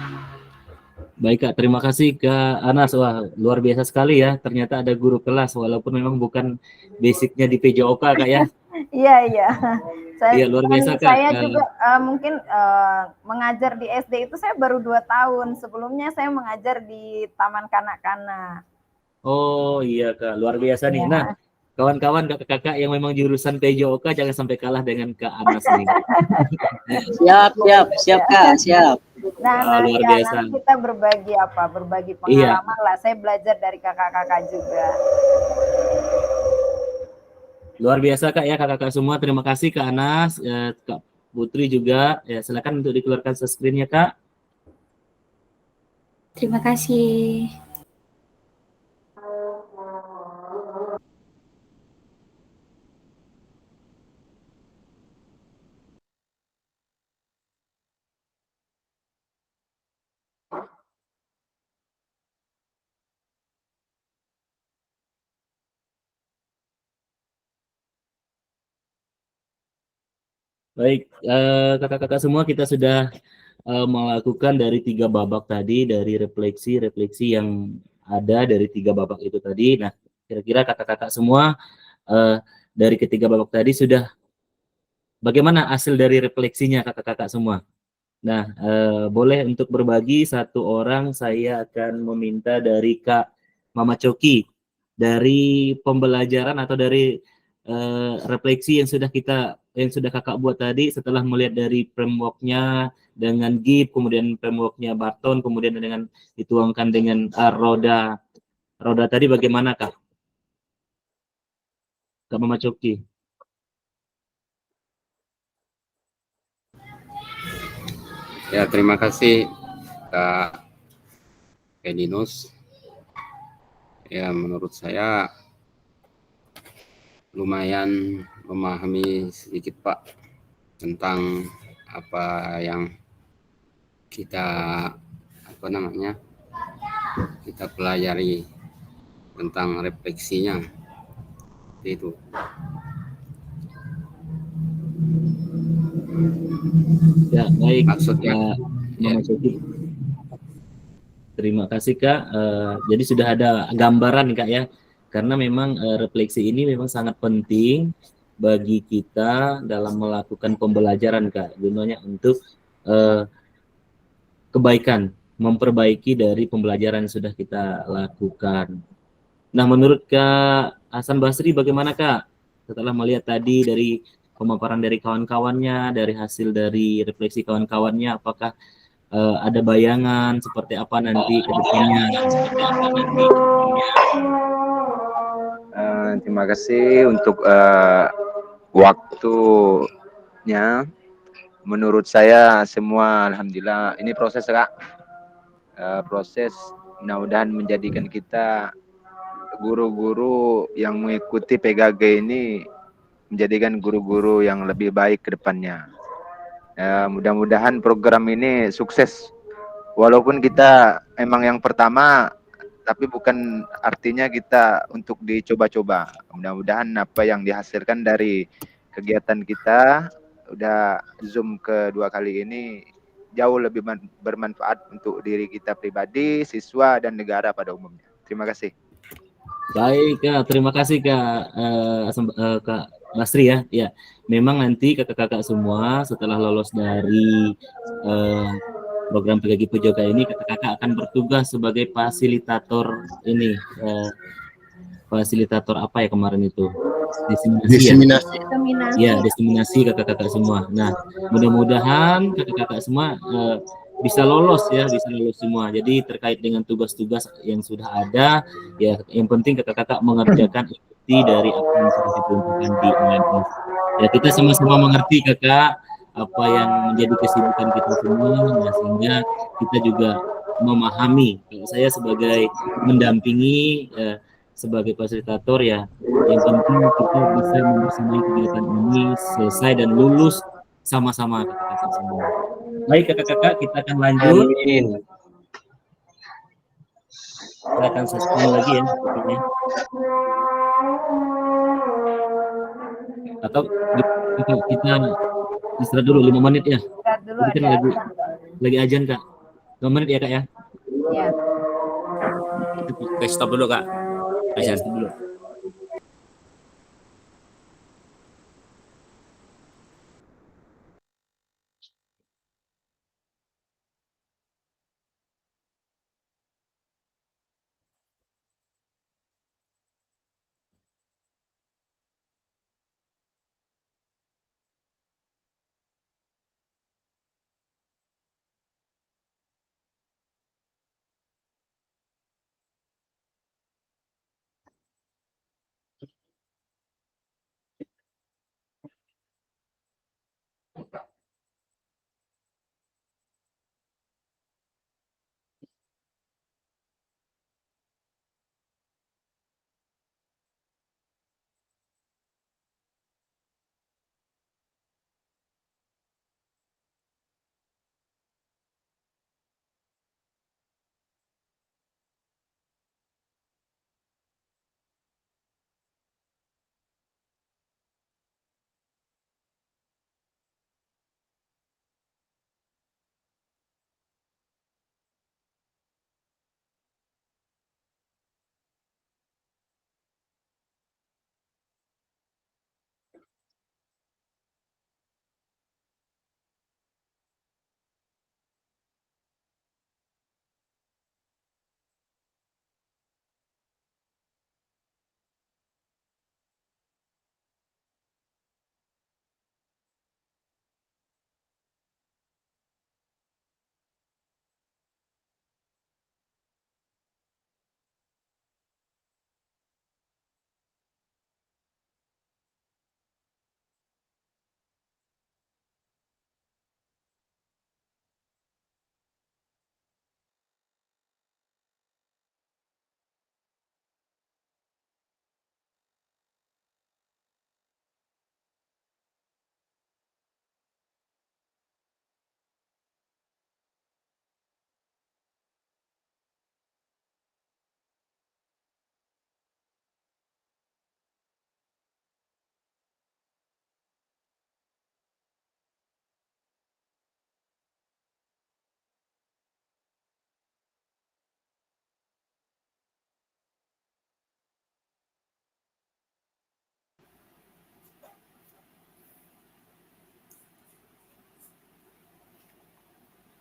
Baik Kak, terima kasih Kak Anas. Wah, luar biasa sekali ya. Ternyata ada guru kelas, walaupun memang bukan basicnya di PJOK Kak ya. Iya, iya. Iya, luar biasa Kak. Saya juga mungkin mengajar di SD itu saya baru 2 tahun. Sebelumnya saya mengajar di Taman Kanak-kanak. Oh iya Kak, luar biasa nih. Nah, kawan-kawan kakak-kakak yang memang jurusan PJOK jangan sampai kalah dengan Kak Anas nih. Siap Kak, siap. Nah, luar ya, biasa. nanti kita berbagi apa? Berbagi pengalaman lah. Saya belajar dari kakak-kakak juga. Luar biasa Kak ya, kakak-kakak semua. Terima kasih Kak Anas, Kak Putri juga. Ya, silakan untuk dikeluarkan screen-nya Kak. Terima kasih. Baik, kakak-kakak semua, kita sudah melakukan dari 3 babak tadi, dari refleksi yang ada dari 3 babak itu tadi. Nah, kira-kira kakak-kakak semua dari ketiga babak tadi sudah bagaimana hasil dari refleksinya kakak-kakak semua? Nah, boleh untuk berbagi satu orang, saya akan meminta dari Kak Mama Coki, dari pembelajaran atau dari refleksi yang sudah kakak buat tadi setelah melihat dari framework-nya dengan GIP, kemudian framework-nya Barton, kemudian dengan dituangkan dengan roda tadi, bagaimana Kak? Kak Mama Coki. Ya, terima kasih Kak Edinus. Ya, menurut saya lumayan memahami sedikit Pak tentang apa yang kita kita pelajari tentang refleksinya. Itu. Ya, baik. Maksudnya Mama Coki. Terima kasih Kak. Jadi sudah ada gambaran Kak ya, karena memang refleksi ini memang sangat penting bagi kita dalam melakukan pembelajaran Kak, gunanya untuk kebaikan, memperbaiki dari pembelajaran yang sudah kita lakukan. Nah, menurut Kak Hasan Basri bagaimana Kak? Setelah melihat tadi dari pemaparan dari kawan-kawannya, dari hasil dari refleksi kawan-kawannya, apakah ada bayangan seperti apa nanti ke depannya? Terima kasih untuk waktunya. Menurut saya semua alhamdulillah ini proses Kak. Proses mudah-mudahan menjadikan kita guru-guru yang mengikuti PGG ini menjadikan guru-guru yang lebih baik ke depannya. Mudah-mudahan program ini sukses. Walaupun kita emang yang pertama, tapi bukan artinya kita untuk dicoba-coba. Mudah-mudahan apa yang dihasilkan dari kegiatan kita, udah Zoom kedua kali ini, jauh lebih bermanfaat untuk diri kita pribadi, siswa, dan negara pada umumnya. Terima kasih. Baik Kak, terima kasih Kak Basri ya. Ya, memang nanti kakak-kakak semua setelah lolos dari program PGG PJOK ini, kakak-kakak akan bertugas sebagai fasilitator ini. Fasilitator apa ya kemarin itu? Diseminasi. Ya, diseminasi kakak-kakak semua. Nah, mudah-mudahan kakak-kakak semua bisa lolos ya, bisa lolos semua. Jadi terkait dengan tugas-tugas yang sudah ada, ya yang penting kakak-kakak mengerjakan ikuti dari apa yang sudah diperuntukkan di OMS. Ya, kita sama-sama mengerti kakak apa yang menjadi kesibukan kita semua, nah, sehingga kita juga memahami. Saya sebagai mendampingi sebagai fasilitator ya, yang penting kita bisa membersamai kegiatan ini selesai dan lulus sama-sama kakak-kakak semua. Baik kakak-kakak, kita akan lanjut. Kita akan suspend lagi ya sepertinya. Atau kita istirahat dulu 5 menit ya. Ini kan lagi ajan Kak. 5 menit ya Kak ya. Ya. Oke, stop dulu Kak. Presentasi dulu.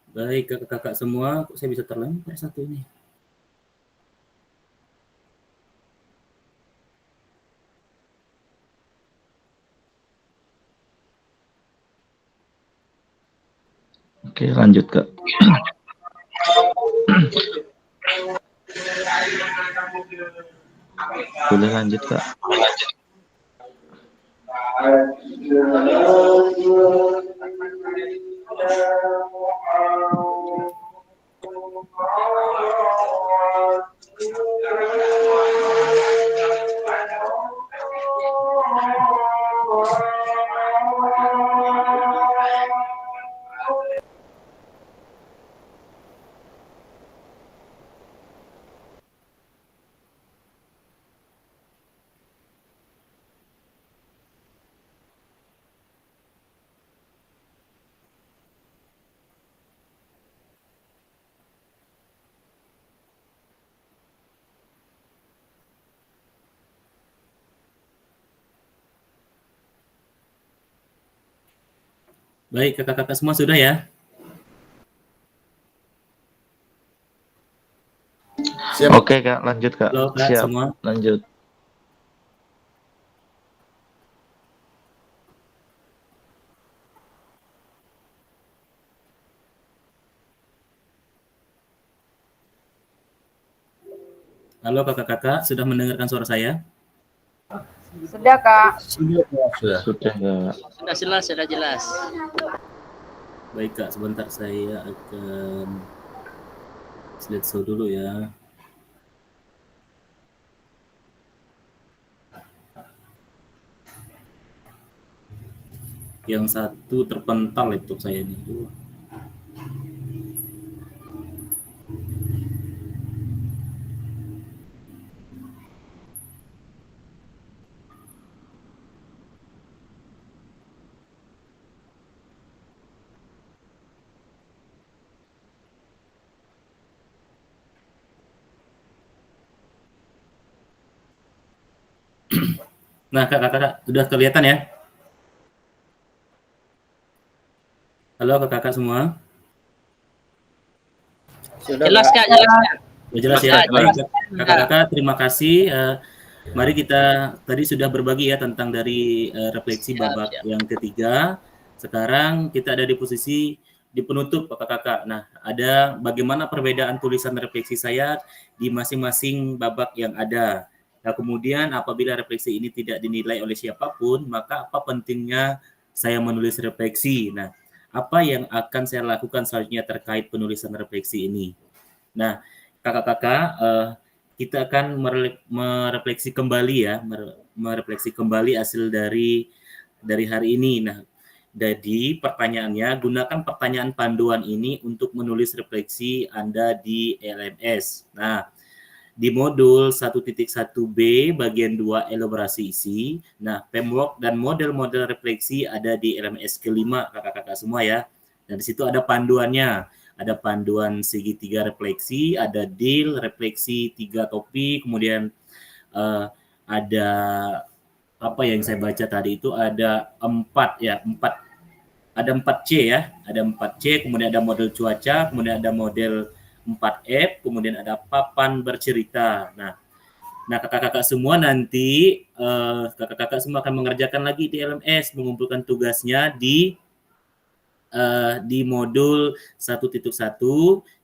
Baik kakak-kakak semua, kok saya bisa terlempar satu ini. Oke, lanjut Kak. Boleh lanjut Kak. Baik kakak-kakak semua sudah ya? Siap. Oke Kak, lanjut Kak. Halo Kak Siap, semua. lanjut. Halo kakak-kakak, sudah mendengarkan suara saya? Sudah, Kak. Sudah Kak. Sudah jelas, sudah jelas. Baik Kak, sebentar saya akan slideshow dulu ya. Yang satu terpental laptop saya ini. Nah, kakak-kakak sudah kelihatan ya? Halo kakak-kakak semua. Jelas Kak, jelas Kak. Jelas ya. Baik, kakak-kakak terima kasih. Mari kita tadi sudah berbagi ya tentang dari refleksi babak yang ketiga. Sekarang kita ada di posisi di penutup kakak-kakak. Nah, ada bagaimana perbedaan tulisan refleksi saya di masing-masing babak yang ada. Nah, kemudian apabila refleksi ini tidak dinilai oleh siapapun, maka apa pentingnya saya menulis refleksi? Nah, apa yang akan saya lakukan selanjutnya terkait penulisan refleksi ini? Nah, kakak-kakak, kita akan merefleksi kembali ya, merefleksi kembali hasil dari hari ini. Nah, jadi pertanyaannya, gunakan pertanyaan panduan ini untuk menulis refleksi Anda di LMS. Nah, di modul 1.1b bagian 2 elaborasi isi. Nah, framework dan model-model refleksi ada di LMS kelima kakak-kakak semua ya. Dan di situ ada panduannya. Ada panduan segitiga refleksi, ada deal, refleksi 3 topik, kemudian ada apa yang saya baca tadi itu ada 4 ada 4C ya, ada 4C, kemudian ada model cuaca, kemudian ada model 4F, kemudian ada papan bercerita. Nah kakak-kakak semua nanti kakak-kakak semua akan mengerjakan lagi di LMS, mengumpulkan tugasnya di modul 1.1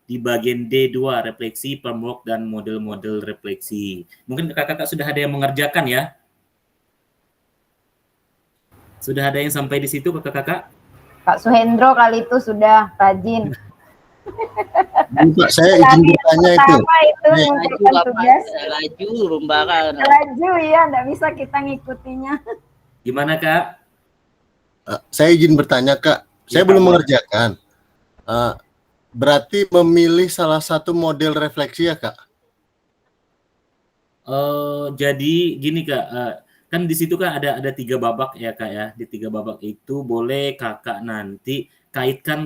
di bagian D2 refleksi, framework dan model-model refleksi. Mungkin kakak-kakak sudah ada yang mengerjakan ya? Sudah ada yang sampai di situ kakak-kakak? Kak Suhendro kali itu sudah rajin. Pak, saya izin bertanya itu. Laju, rumbakan. Laju ya, enggak bisa kita ngikutinya. Gimana Kak? Saya izin bertanya Kak. Saya belum mengerjakan. Berarti memilih salah satu model refleksi ya Kak? Jadi gini Kak, kan di situ kan ada 3 babak ya Kak ya. Di 3 babak itu boleh kakak nanti kaitkan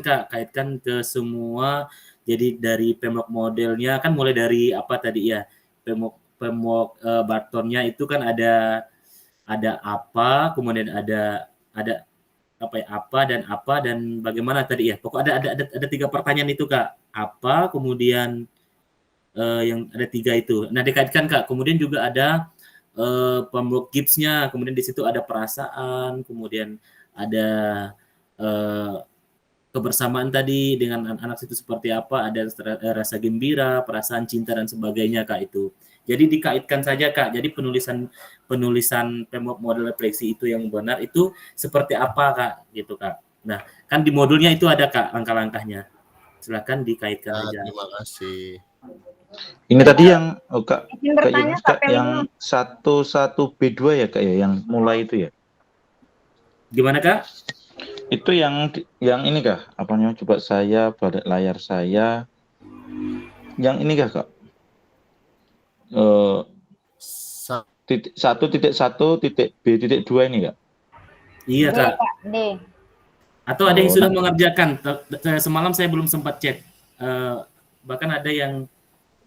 ke semua. Jadi dari framework modelnya kan mulai dari apa tadi ya, framework Bartonnya itu kan ada apa, kemudian ada apa dan bagaimana tadi ya. Pokoknya ada 3 pertanyaan itu Kak. Apa, kemudian yang ada 3 itu. Nah, dikaitkan Kak. Kemudian juga ada framework Gibbs-nya, kemudian di situ ada perasaan, kemudian ada kebersamaan tadi dengan anak itu seperti apa, ada rasa gembira, perasaan cinta dan sebagainya Kak itu. Jadi dikaitkan saja Kak. Jadi penulisan framework model refleksi itu yang benar itu seperti apa Kak gitu Kak. Nah, kan di modulnya itu ada Kak langkah-langkahnya. Silakan dikaitkan aja. Terima kasih. Ini tadi yang Kak, bertanya, Kak yang 11B2 ya Kak ya, yang mulai itu ya. Gimana Kak? Itu yang ini Kak, apanya coba saya pada layar saya. Yang ini Kak. 1.1.B.2 ini Kak. Iya Kak. D. Atau ada yang sudah mengerjakan. Semalam saya belum sempat cek. Bahkan ada yang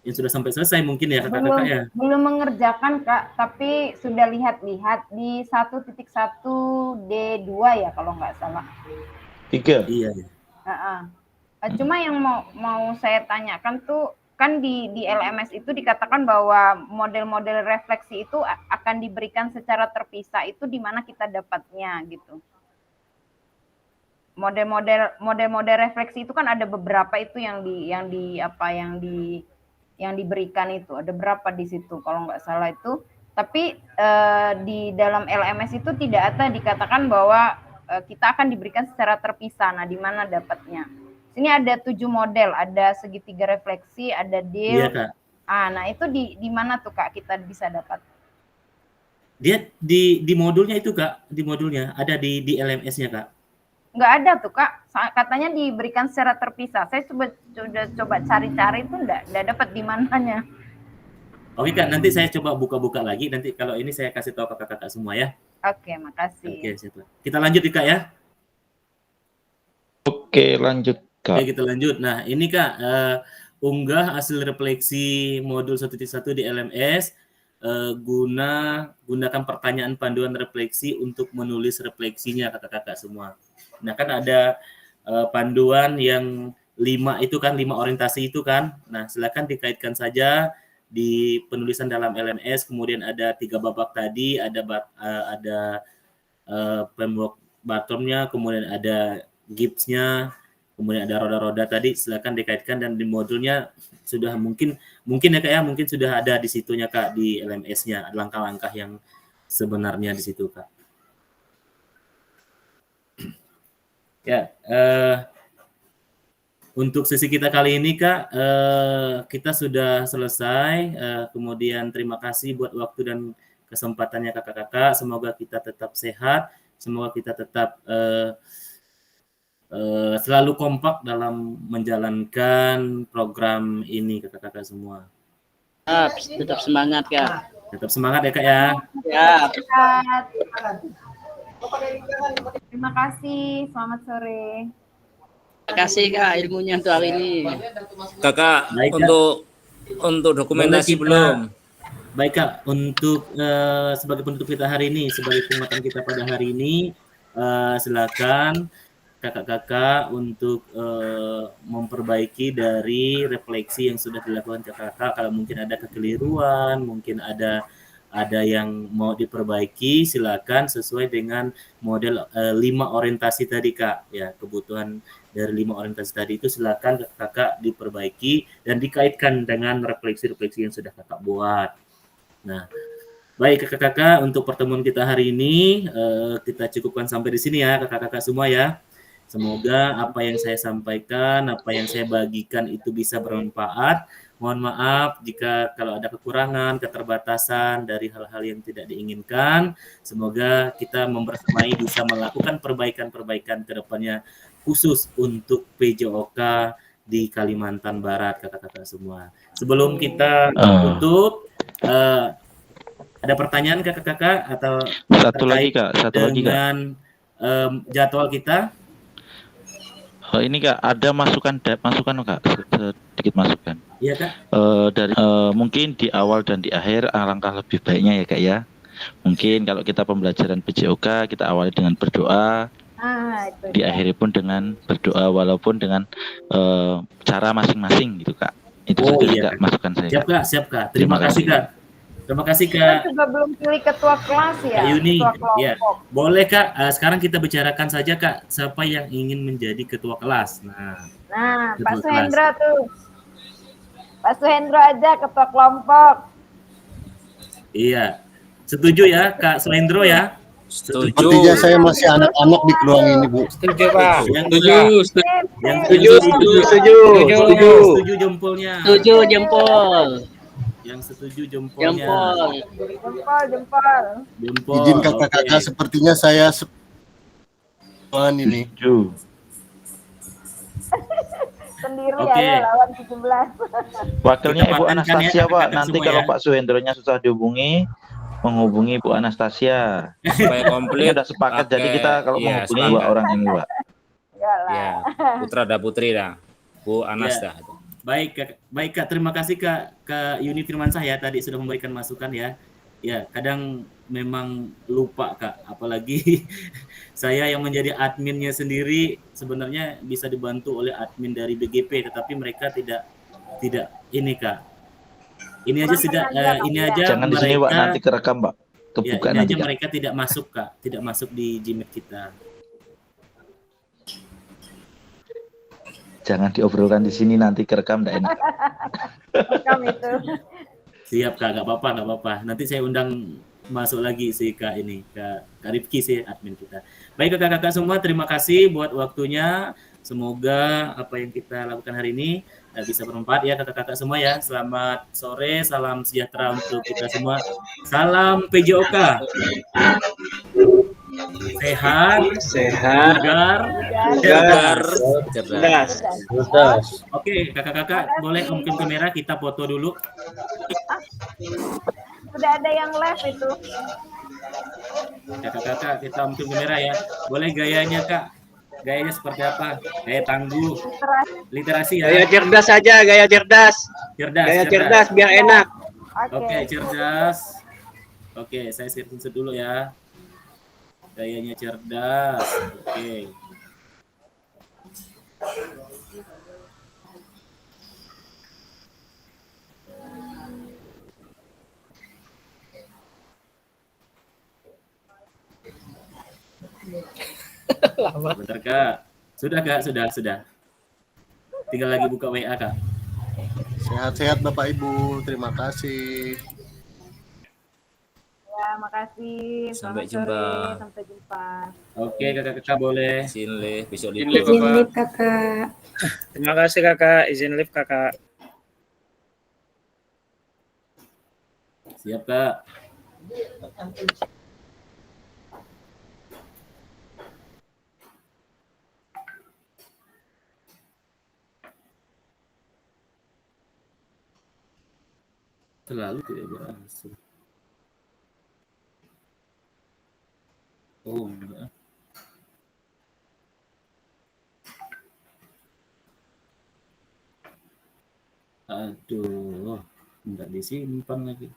sudah sampai selesai mungkin ya kakak-kakak ya. Belum mengerjakan Kak, tapi sudah lihat-lihat di 1.1D2 ya kalau nggak salah. 3. Iya. Cuma yang mau saya tanyakan tuh kan di LMS itu dikatakan bahwa model-model refleksi itu akan diberikan secara terpisah. Itu di mana kita dapatnya gitu. Model-model refleksi itu kan ada beberapa itu yang diberikan itu. Ada berapa di situ kalau nggak salah itu. Tapi di dalam LMS itu tidak ada dikatakan bahwa kita akan diberikan secara terpisah. Nah, di mana dapatnya? Sini ada 7 model, ada segitiga refleksi, ada deal. Iya, Kak. Nah itu di mana tuh Kak kita bisa dapat? Dia di modulnya itu Kak, di modulnya ada di LMS-nya Kak. Nggak ada tuh Kak, katanya diberikan secara terpisah. Saya sudah coba cari-cari itu nggak dapat di mananya. Oke Kak, nanti saya coba buka-buka lagi. Nanti kalau ini saya kasih tahu kakak-kakak semua ya. Oke, makasih. Oke, siap. Kita lanjut Kak ya. Oke, lanjut Kak. Oke, kita lanjut. Nah, ini Kak, unggah hasil refleksi modul 1.1 di LMS. gunakan pertanyaan panduan refleksi untuk menulis refleksinya kakak-kakak semua. Nah kan ada panduan yang 5 itu kan, 5 orientasi itu kan. Nah silakan dikaitkan saja di penulisan dalam LMS. Kemudian ada 3 babak tadi, ada framework bottomnya, kemudian ada gipsnya, kemudian ada roda-roda tadi. Silakan dikaitkan dan di modulnya sudah mungkin ya Kak ya, mungkin sudah ada di situnya Kak, di LMS-nya langkah-langkah yang sebenarnya di situ Kak. Ya, untuk sesi kita kali ini Kak, kita sudah selesai. Kemudian terima kasih buat waktu dan kesempatannya kakak-kakak. Semoga kita tetap sehat, semoga kita tetap selalu kompak dalam menjalankan program ini kakak-kakak semua. Tetap semangat Kak. Tetap semangat ya Kak ya. Ya. Terima kasih, selamat sore. Terima kasih Kak ilmunya untuk hari ini. Kakak, Baik, Kak. untuk dokumentasi belum? Baik Kak, untuk sebagai penutup kita hari ini, sebagai penguatan kita pada hari ini, silakan kakak-kakak untuk memperbaiki dari refleksi yang sudah dilakukan kakak-kakak. Kalau mungkin ada kekeliruan, mungkin ada yang mau diperbaiki, silakan sesuai dengan model 5 orientasi tadi Kak. Ya, kebutuhan dari 5 orientasi tadi itu silakan kakak-kakak diperbaiki dan dikaitkan dengan refleksi-refleksi yang sudah kakak buat. Nah, baik kakak-kakak, untuk pertemuan kita hari ini kita cukupkan sampai di sini ya kakak-kakak semua ya. Semoga apa yang saya sampaikan, apa yang saya bagikan itu bisa bermanfaat. Mohon maaf jika kalau ada kekurangan, keterbatasan dari hal-hal yang tidak diinginkan. Semoga kita membersamai bisa melakukan perbaikan-perbaikan ke depannya khusus untuk PJOK di Kalimantan Barat kakak-kakak semua. Sebelum kita tutup, ada pertanyaan kakak-kakak atau Satu lagi Kak. dengan jadwal kita? Ini Kak, ada masukan Kak, sedikit masukan. Iya Kak. Dari mungkin di awal dan di akhir alangkah lebih baiknya ya Kak ya. Mungkin kalau kita pembelajaran PJOK kita awali dengan berdoa, diakhiri pun dengan berdoa walaupun dengan cara masing-masing gitu Kak. Itu saja iya, Kak, masukan saya. Siap Kak. Terima kasih Kak. Terima kasih Kak. Kita juga belum pilih ketua kelas ya. Kak Yuni, ketua kelompok. ya. Boleh Kak, sekarang kita bicarakan saja Kak, siapa yang ingin menjadi ketua kelas. Nah, Pak Suhendra tuh. Pak Suhendra aja ketua kelompok. Iya. Setuju ya Kak Suhendro ya? Sepertinya saya masih anak-anak di peluang ini, Bu. Setuju, Pak. Setuju jempolnya. Setuju jempol. Yang setuju jempolnya. Jempol. Izin kakak-kakak, sepertinya saya ini. Sendiri Oke. ya lawan 17. Wakilnya Ibu Kita Anastasia patenkan ya, Pak. kakak-kakak Nanti semua kalau ya. Pak Suhendronya susah dihubungi, menghubungi Bu Anastasia. Supaya komplit. Ini udah sepakat jadi kita kalau menghubungi 2 orang ini Pak. Ya, putra dan putri dah. Bu Anas dah. Baik Kak, terima kasih Kak Yuni Firmansah ya tadi sudah memberikan masukan ya. Ya, kadang memang lupa Kak, apalagi saya yang menjadi adminnya sendiri sebenarnya bisa dibantu oleh admin dari BGP, tetapi mereka tidak ini Kak. Ini aja Jangan di sini Pak, nanti kerekam Pak. Kebuka ini nanti aja Kak. mereka tidak masuk Kak, tidak masuk di Gmail kita. Jangan diobrolkan di sini, nanti kerekam enggak enak. Rekam itu. Siap Kak, nggak apa-apa. Nanti saya undang masuk lagi sih Kak ini, Kak Rifki sih admin kita. Baik kakak-kakak semua, terima kasih buat waktunya. Semoga apa yang kita lakukan hari ini bisa bermanfaat ya kakak-kakak semua ya. Selamat sore, salam sejahtera untuk kita semua. Salam PJOK. Sehat, cerdas. Oke, kakak-kakak boleh mungkin kamera kita foto dulu. Sudah ada yang live itu. Kakak-kakak kita mungkin kamera ya. Boleh gayanya Kak? Gayanya seperti apa? Gaya tangguh, literasi ya. Gaya cerdas aja, gaya cerdas. Cerdas. Gaya cerdas biar enak. Oke, cerdas. Oke, saya screenshot dulu ya. Gayanya cerdas. Oke. Bentar Kak. Sudah Kak, sudah. Tinggal lagi buka WA Kak. Sehat-sehat Bapak Ibu, terima kasih. Ya, makasih. Sampai Selamat jumpa. sore. Sampai jumpa. Oke, Kakak-kakak boleh. Izin live, besok Izin libur. live, Izin Bapak. live kakak. Terima kasih Kakak, izin live Kakak. Siap Kak. Selalu tidak berhasil. Oh, enggak. Aduh, enggak disimpan lagi.